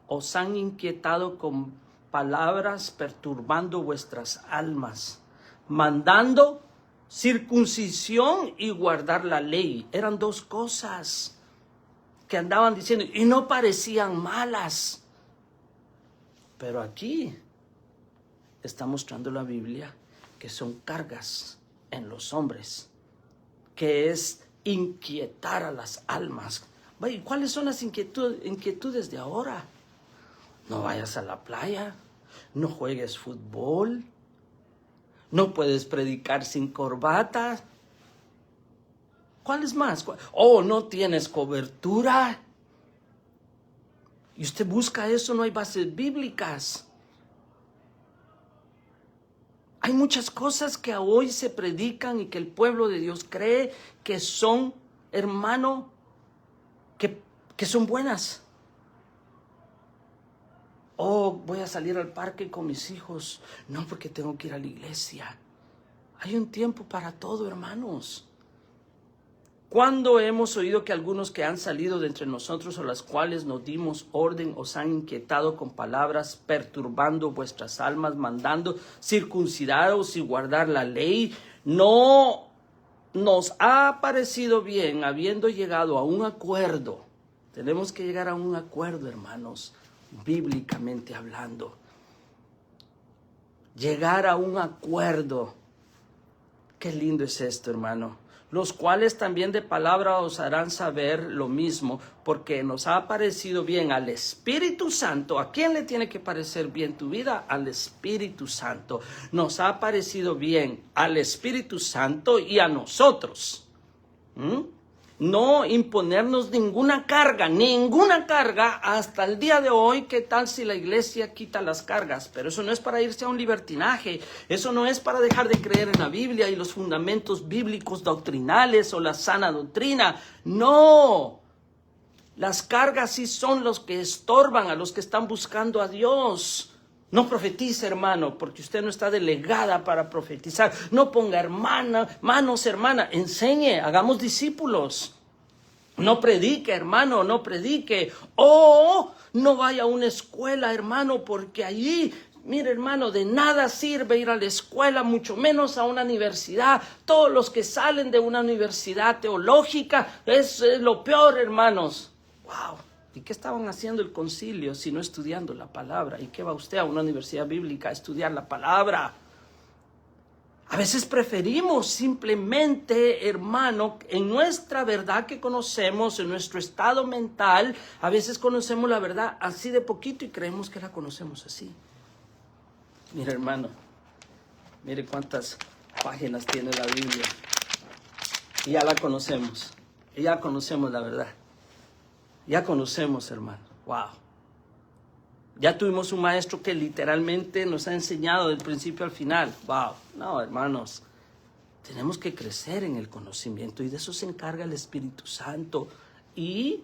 A: os han inquietado con palabras perturbando vuestras almas, mandando circuncisión y guardar la ley? Eran dos cosas que andaban diciendo y no parecían malas. Pero aquí está mostrando la Biblia que son cargas en los hombres, que es inquietar a las almas. ¿Cuáles son las inquietudes de ahora? No vayas a la playa, no juegues fútbol, no puedes predicar sin corbata. ¿Cuáles más? No tienes cobertura. Y usted busca eso, no hay bases bíblicas. Hay muchas cosas que hoy se predican y que el pueblo de Dios cree que son, hermano, que son buenas. Voy a salir al parque con mis hijos. No, porque tengo que ir a la iglesia. Hay un tiempo para todo, hermanos. ¿Cuándo hemos oído que algunos que han salido de entre nosotros, a las cuales nos dimos orden, os han inquietado con palabras, perturbando vuestras almas, mandando circuncidaros y guardar la ley? No nos ha parecido bien, habiendo llegado a un acuerdo. Tenemos que llegar a un acuerdo, hermanos, bíblicamente hablando. Llegar a un acuerdo. Qué lindo es esto, hermano. Los cuales también de palabra os harán saber lo mismo, porque nos ha parecido bien al Espíritu Santo. ¿A quién le tiene que parecer bien tu vida? Al Espíritu Santo. Nos ha parecido bien al Espíritu Santo y a nosotros. No imponernos ninguna carga hasta el día de hoy. ¿Qué tal si la iglesia quita las cargas? Pero eso no es para irse a un libertinaje, eso no es para dejar de creer en la Biblia y los fundamentos bíblicos doctrinales o la sana doctrina. No, las cargas sí son los que estorban a los que están buscando a Dios. No profetice, hermano, porque usted no está delegada para profetizar. No ponga manos, hermana. Enseñe, hagamos discípulos. No predique, hermano, no predique. No vaya a una escuela, hermano, porque allí, mire, hermano, de nada sirve ir a la escuela, mucho menos a una universidad. Todos los que salen de una universidad teológica es lo peor, hermanos. ¡Wow! ¿Y qué estaban haciendo el concilio si no estudiando la palabra? ¿Y qué va usted a una universidad bíblica a estudiar la palabra? A veces preferimos simplemente, hermano, en nuestra verdad que conocemos, en nuestro estado mental, a veces conocemos la verdad así de poquito y creemos que la conocemos así. Mire, hermano, mire cuántas páginas tiene la Biblia. Y ya la conocemos, y ya conocemos la verdad. Ya conocemos, hermano. Wow. Ya tuvimos un maestro que literalmente nos ha enseñado del principio al final. Wow. No, hermanos. Tenemos que crecer en el conocimiento y de eso se encarga el Espíritu Santo y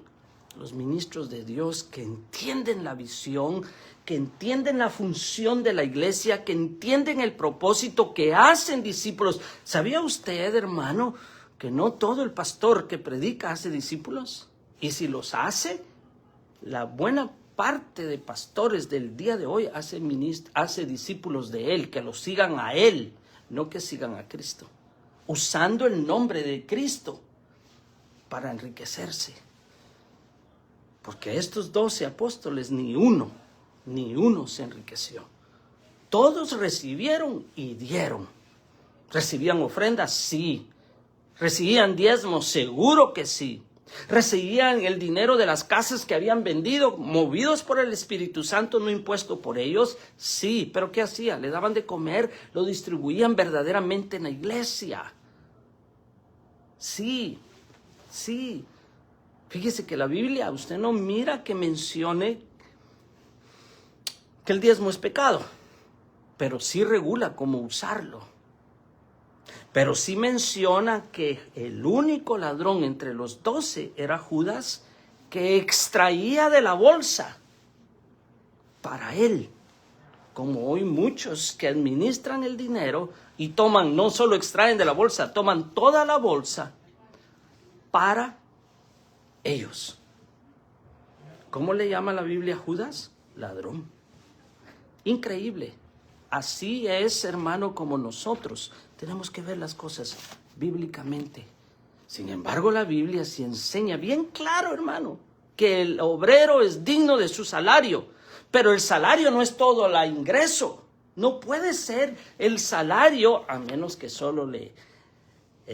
A: los ministros de Dios que entienden la visión, que entienden la función de la iglesia, que entienden el propósito, que hacen discípulos. ¿Sabía usted, hermano, que no todo el pastor que predica hace discípulos? Y si los hace, la buena parte de pastores del día de hoy hace discípulos de él, que los sigan a él, no que sigan a Cristo, usando el nombre de Cristo para enriquecerse. Porque estos 12 apóstoles, ni uno se enriqueció. Todos recibieron y dieron. ¿Recibían ofrendas? Sí. ¿Recibían diezmos? Seguro que sí. ¿Recibían el dinero de las casas que habían vendido, movidos por el Espíritu Santo, no impuesto por ellos? Sí. ¿Pero qué hacía? Le daban de comer, lo distribuían verdaderamente en la iglesia. Sí. Fíjese que la Biblia, usted no mira que mencione que el diezmo es pecado, pero sí regula cómo usarlo. Pero sí menciona que el único ladrón entre los 12 era Judas, que extraía de la bolsa para él. Como hoy muchos que administran el dinero y toman, no solo extraen de la bolsa, toman toda la bolsa para ellos. ¿Cómo le llama la Biblia a Judas? Ladrón. Increíble. Así es, hermano, como nosotros tenemos que ver las cosas bíblicamente. Sin embargo, la Biblia sí enseña bien claro, hermano, que el obrero es digno de su salario, pero el salario no es todo el ingreso. No puede ser el salario, a menos que solo el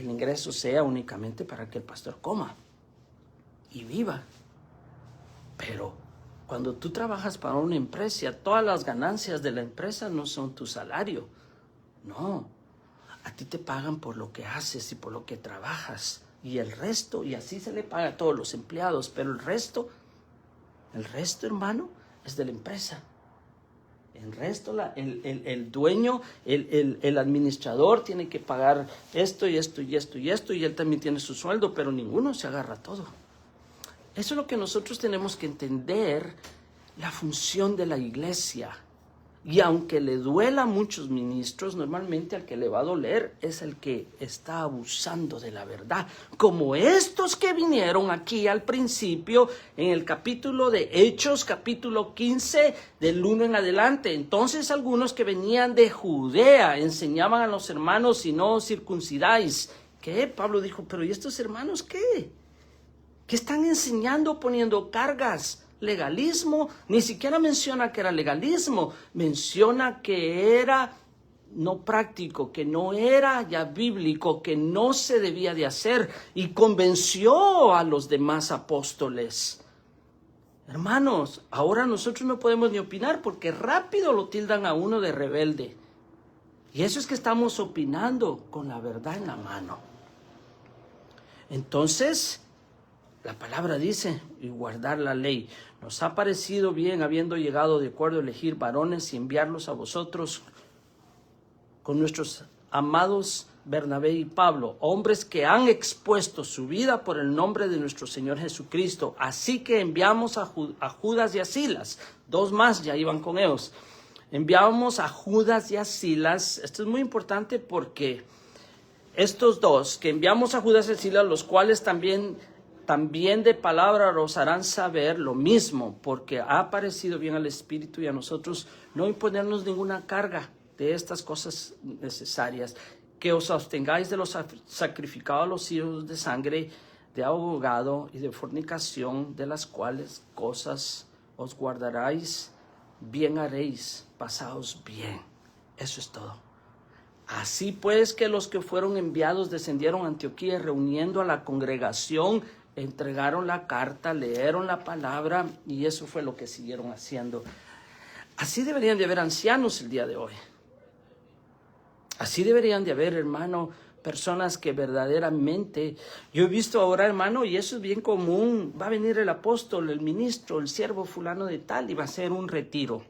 A: ingreso sea únicamente para que el pastor coma y viva. Pero cuando tú trabajas para una empresa, todas las ganancias de la empresa no son tu salario. No, a ti te pagan por lo que haces y por lo que trabajas. Y el resto, y así se le paga a todos los empleados, pero el resto, hermano, es de la empresa. El resto, el dueño, el administrador tiene que pagar esto y esto y esto y esto, y él también tiene su sueldo, pero ninguno se agarra todo. Eso es lo que nosotros tenemos que entender, la función de la iglesia. Y aunque le duela a muchos ministros, normalmente al que le va a doler es el que está abusando de la verdad. Como estos que vinieron aquí al principio, en el capítulo de Hechos, capítulo 15, del 1 en adelante. Entonces algunos que venían de Judea enseñaban a los hermanos, si no os circuncidáis. ¿Qué? Pablo dijo, pero ¿y estos hermanos qué? ¿Qué están enseñando poniendo cargas? Legalismo, ni siquiera menciona que era legalismo, menciona que era no práctico, que no era ya bíblico, que no se debía de hacer, y convenció a los demás apóstoles. Hermanos, ahora nosotros no podemos ni opinar porque rápido lo tildan a uno de rebelde. Y eso es que estamos opinando con la verdad en la mano. Entonces, la palabra dice, y guardar la ley. Nos ha parecido bien, habiendo llegado de acuerdo a elegir varones y enviarlos a vosotros con nuestros amados Bernabé y Pablo, hombres que han expuesto su vida por el nombre de nuestro Señor Jesucristo. Así que enviamos a Judas y a Silas. 2 más ya iban con ellos. Enviamos a Judas y a Silas. Esto es muy importante porque estos dos que enviamos a Judas y a Silas, los cuales también de palabra os harán saber lo mismo, porque ha parecido bien al Espíritu y a nosotros no imponernos ninguna carga de estas cosas necesarias, que os abstengáis de los sacrificados a los hijos de sangre, de ahogado y de fornicación, de las cuales cosas os guardaréis, bien haréis, pasaos bien. Eso es todo. Así pues que los que fueron enviados descendieron a Antioquía, reuniendo a la congregación, entregaron la carta, leyeron la palabra, y eso fue lo que siguieron haciendo. Así deberían de haber ancianos el día de hoy. Así deberían de haber, hermano, personas que verdaderamente, yo he visto ahora, hermano, y eso es bien común, va a venir el apóstol, el ministro, el siervo fulano de tal, y va a hacer un retiro.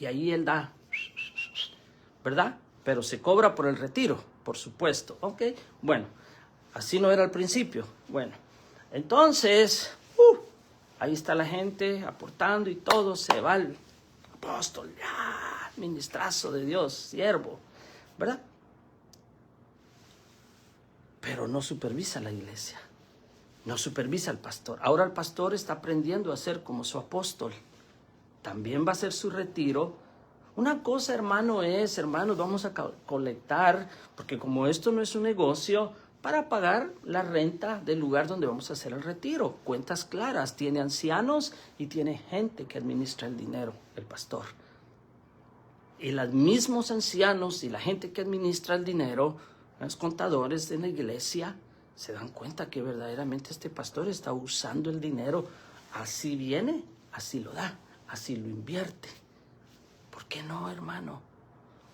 A: Y ahí él da, ¿verdad? Pero se cobra por el retiro, por supuesto. Ok, bueno, así no era al principio. Bueno, entonces, ahí está la gente aportando y todo, se va el apóstol, ya, ministrazo de Dios, siervo, ¿verdad? Pero no supervisa la iglesia, no supervisa al pastor. Ahora el pastor está aprendiendo a ser como su apóstol. También va a hacer su retiro. Una cosa, hermanos, vamos a colectar, porque como esto no es un negocio, para pagar la renta del lugar donde vamos a hacer el retiro. Cuentas claras, tiene ancianos y tiene gente que administra el dinero, el pastor. Y los mismos ancianos y la gente que administra el dinero, los contadores de la iglesia, se dan cuenta que verdaderamente este pastor está usando el dinero. Así viene, así lo da, así lo invierte. ¿Por qué no, hermano?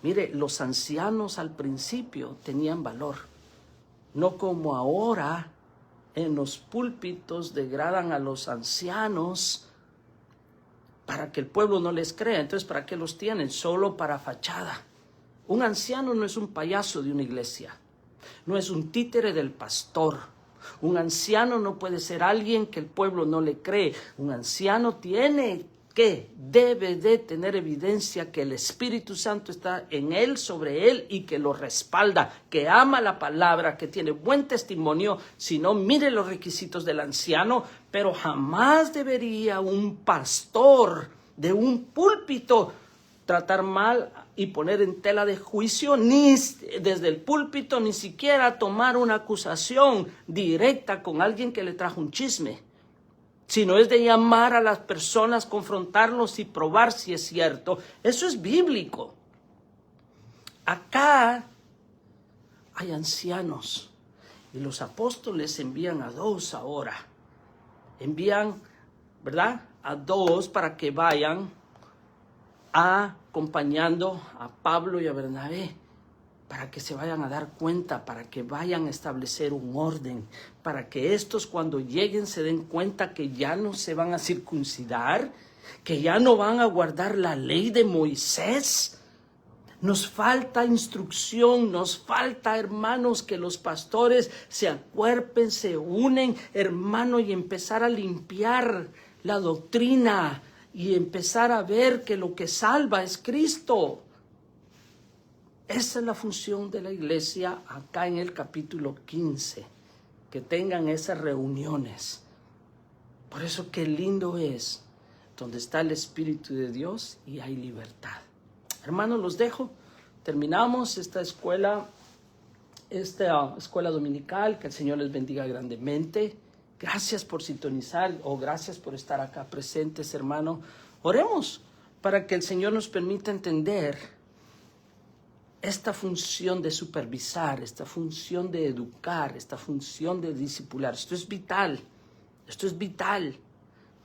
A: Mire, los ancianos al principio tenían valor. No como ahora en los púlpitos degradan a los ancianos para que el pueblo no les crea. Entonces, ¿para qué los tienen? Solo para fachada. Un anciano no es un payaso de una iglesia. No es un títere del pastor. Un anciano no puede ser alguien que el pueblo no le cree. Un anciano debe de tener evidencia que el Espíritu Santo está en él, sobre él, y que lo respalda, que ama la palabra, que tiene buen testimonio. Si no, mire los requisitos del anciano. Pero jamás debería un pastor de un púlpito tratar mal y poner en tela de juicio, ni desde el púlpito, ni siquiera tomar una acusación directa con alguien que le trajo un chisme. Sino es de llamar a las personas, confrontarlos y probar si es cierto. Eso es bíblico. Acá hay ancianos y los apóstoles envían a 2 ahora. Envían, ¿verdad?, a 2 para que vayan acompañando a Pablo y a Bernabé, para que se vayan a dar cuenta, para que vayan a establecer un orden, para que estos cuando lleguen se den cuenta que ya no se van a circuncidar, que ya no van a guardar la ley de Moisés. Nos falta instrucción, nos falta, hermanos, que los pastores se acuerpen, se unen, hermano, y empezar a limpiar la doctrina y empezar a ver que lo que salva es Cristo. Esa es la función de la iglesia acá en el capítulo 15, que tengan esas reuniones. Por eso qué lindo es donde está el Espíritu de Dios y hay libertad. Hermanos, los dejo. Terminamos esta escuela dominical. Que el Señor les bendiga grandemente. Gracias por sintonizar gracias por estar acá presentes, hermano. Oremos para que el Señor nos permita entender esta función de supervisar, esta función de educar, esta función de discipular. Esto es vital,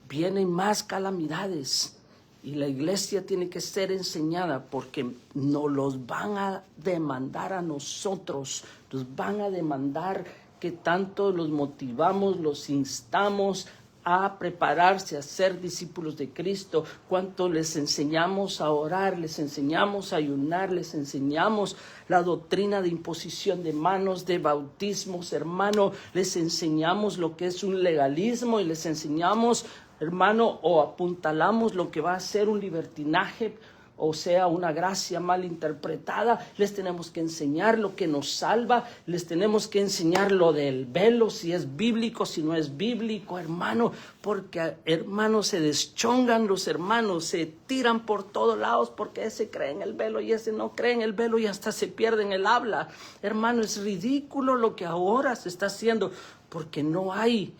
A: Vienen más calamidades y la iglesia tiene que ser enseñada, porque nos los van a demandar a nosotros, nos van a demandar que tanto los motivamos, los instamos a prepararse a ser discípulos de Cristo, cuánto les enseñamos a orar, les enseñamos a ayunar, les enseñamos la doctrina de imposición de manos, de bautismos, hermano, les enseñamos lo que es un legalismo y les enseñamos, hermano, o apuntalamos lo que va a ser un libertinaje, o sea, una gracia mal interpretada. Les tenemos que enseñar lo que nos salva, les tenemos que enseñar lo del velo, si es bíblico, si no es bíblico, hermano, porque, hermanos, se deschongan los hermanos, se tiran por todos lados, porque ese cree en el velo y ese no cree en el velo y hasta se pierden el habla. Hermano, es ridículo lo que ahora se está haciendo, porque no hay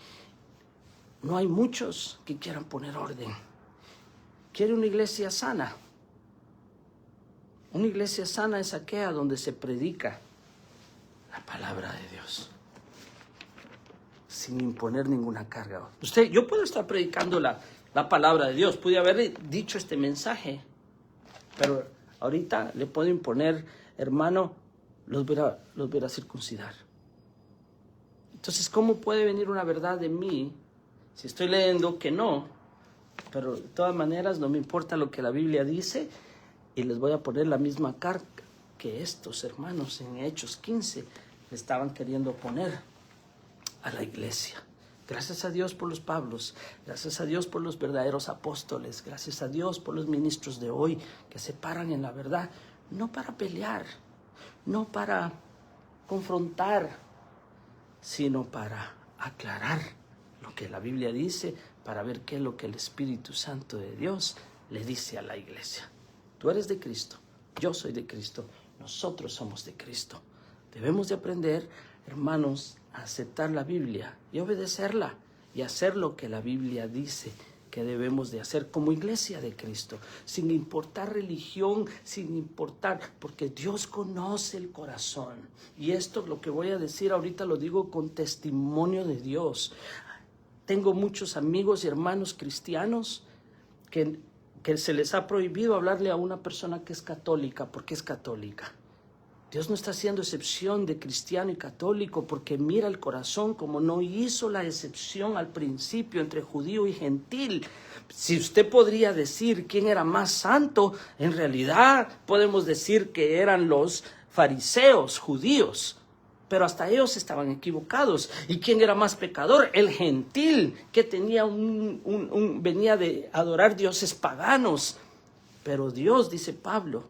A: muchos que quieran poner orden. Quiere una iglesia sana. Una iglesia sana es aquella donde se predica la palabra de Dios sin imponer ninguna carga. Yo puedo estar predicando la palabra de Dios, pude haber dicho este mensaje, pero ahorita le puedo imponer, hermano, los voy a circuncidar. Entonces, ¿cómo puede venir una verdad de mí si estoy leyendo que no? Pero de todas maneras no me importa lo que la Biblia dice, y les voy a poner la misma que estos hermanos en Hechos 15 le estaban queriendo poner a la iglesia. Gracias a Dios por los Pablos, gracias a Dios por los verdaderos apóstoles, gracias a Dios por los ministros de hoy que se paran en la verdad, no para pelear, no para confrontar, sino para aclarar lo que la Biblia dice, para ver qué es lo que el Espíritu Santo de Dios le dice a la iglesia. Tú eres de Cristo, yo soy de Cristo, nosotros somos de Cristo. Debemos de aprender, hermanos, a aceptar la Biblia y obedecerla y hacer lo que la Biblia dice que debemos de hacer como iglesia de Cristo, sin importar religión, sin importar, porque Dios conoce el corazón. Y esto, lo que voy a decir ahorita, lo digo con testimonio de Dios. Tengo muchos amigos y hermanos cristianos que se les ha prohibido hablarle a una persona que es católica, porque es católica. Dios no está haciendo excepción de cristiano y católico porque mira el corazón, como no hizo la excepción al principio entre judío y gentil. Si usted podría decir quién era más santo, en realidad podemos decir que eran los fariseos judíos, pero hasta ellos estaban equivocados. ¿Y quién era más pecador? El gentil, que tenía venía de adorar dioses paganos. Pero Dios, dice Pablo,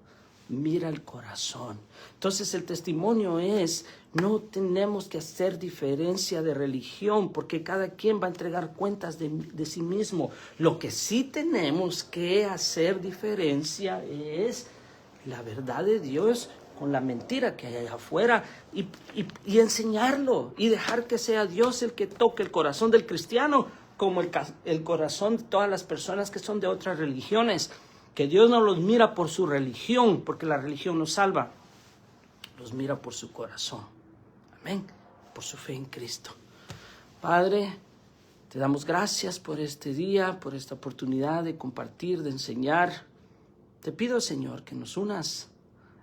A: mira el corazón. Entonces el testimonio es, no tenemos que hacer diferencia de religión, porque cada quien va a entregar cuentas de sí mismo. Lo que sí tenemos que hacer diferencia es la verdad de Dios con la mentira que hay allá afuera y enseñarlo y dejar que sea Dios el que toque el corazón del cristiano, como el corazón de todas las personas que son de otras religiones. Que Dios no los mira por su religión, porque la religión no salva. Los mira por su corazón. Amén. Por su fe en Cristo. Padre, te damos gracias por este día, por esta oportunidad de compartir, de enseñar. Te pido, Señor, que nos unas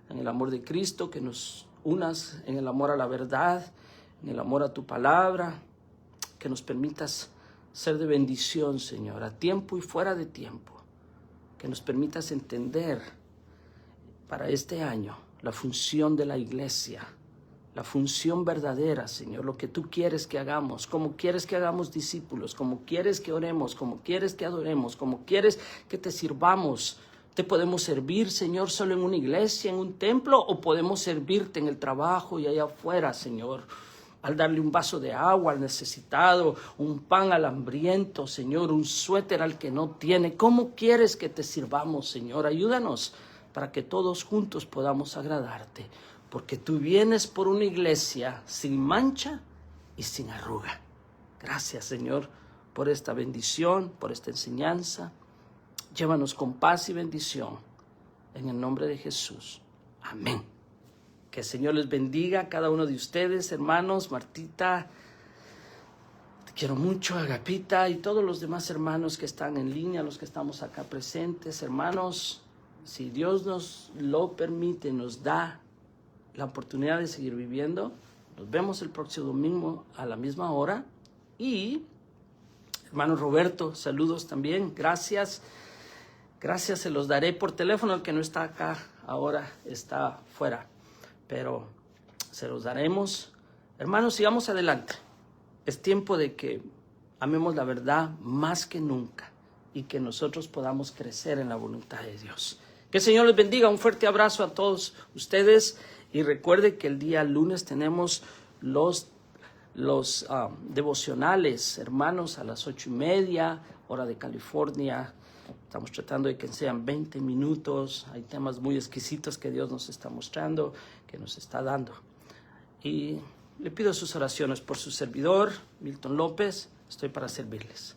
A: en el amor de Cristo, que nos unas en el amor a la verdad, en el amor a tu palabra, que nos permitas ser de bendición, Señor, a tiempo y fuera de tiempo. Que nos permitas entender para este año la función de la iglesia, la función verdadera, Señor, lo que tú quieres que hagamos, cómo quieres que hagamos discípulos, cómo quieres que oremos, cómo quieres que adoremos, cómo quieres que te sirvamos. Te podemos servir, Señor, solo en una iglesia, en un templo, o podemos servirte en el trabajo y allá afuera, Señor. Al darle un vaso de agua al necesitado, un pan al hambriento, Señor, un suéter al que no tiene. ¿Cómo quieres que te sirvamos, Señor? Ayúdanos para que todos juntos podamos agradarte, porque tú vienes por una iglesia sin mancha y sin arruga. Gracias, Señor, por esta bendición, por esta enseñanza. Llévanos con paz y bendición. En el nombre de Jesús. Amén. Que el Señor les bendiga a cada uno de ustedes, hermanos. Martita, te quiero mucho, Agapita y todos los demás hermanos que están en línea, los que estamos acá presentes. Hermanos, si Dios nos lo permite, nos da la oportunidad de seguir viviendo, nos vemos el próximo domingo a la misma hora. Y, hermano Roberto, saludos también. Gracias. Gracias, se los daré por teléfono. El que no está acá ahora está fuera, pero se los daremos. Hermanos, sigamos adelante. Es tiempo de que amemos la verdad más que nunca y que nosotros podamos crecer en la voluntad de Dios. Que el Señor les bendiga. Un fuerte abrazo a todos ustedes y recuerde que el día lunes tenemos los devocionales, hermanos, a las 8:30, hora de California. Estamos tratando de que sean 20 minutos. Hay temas muy exquisitos que Dios nos está mostrando, que nos está dando. Y le pido sus oraciones por su servidor, Milton López. Estoy para servirles.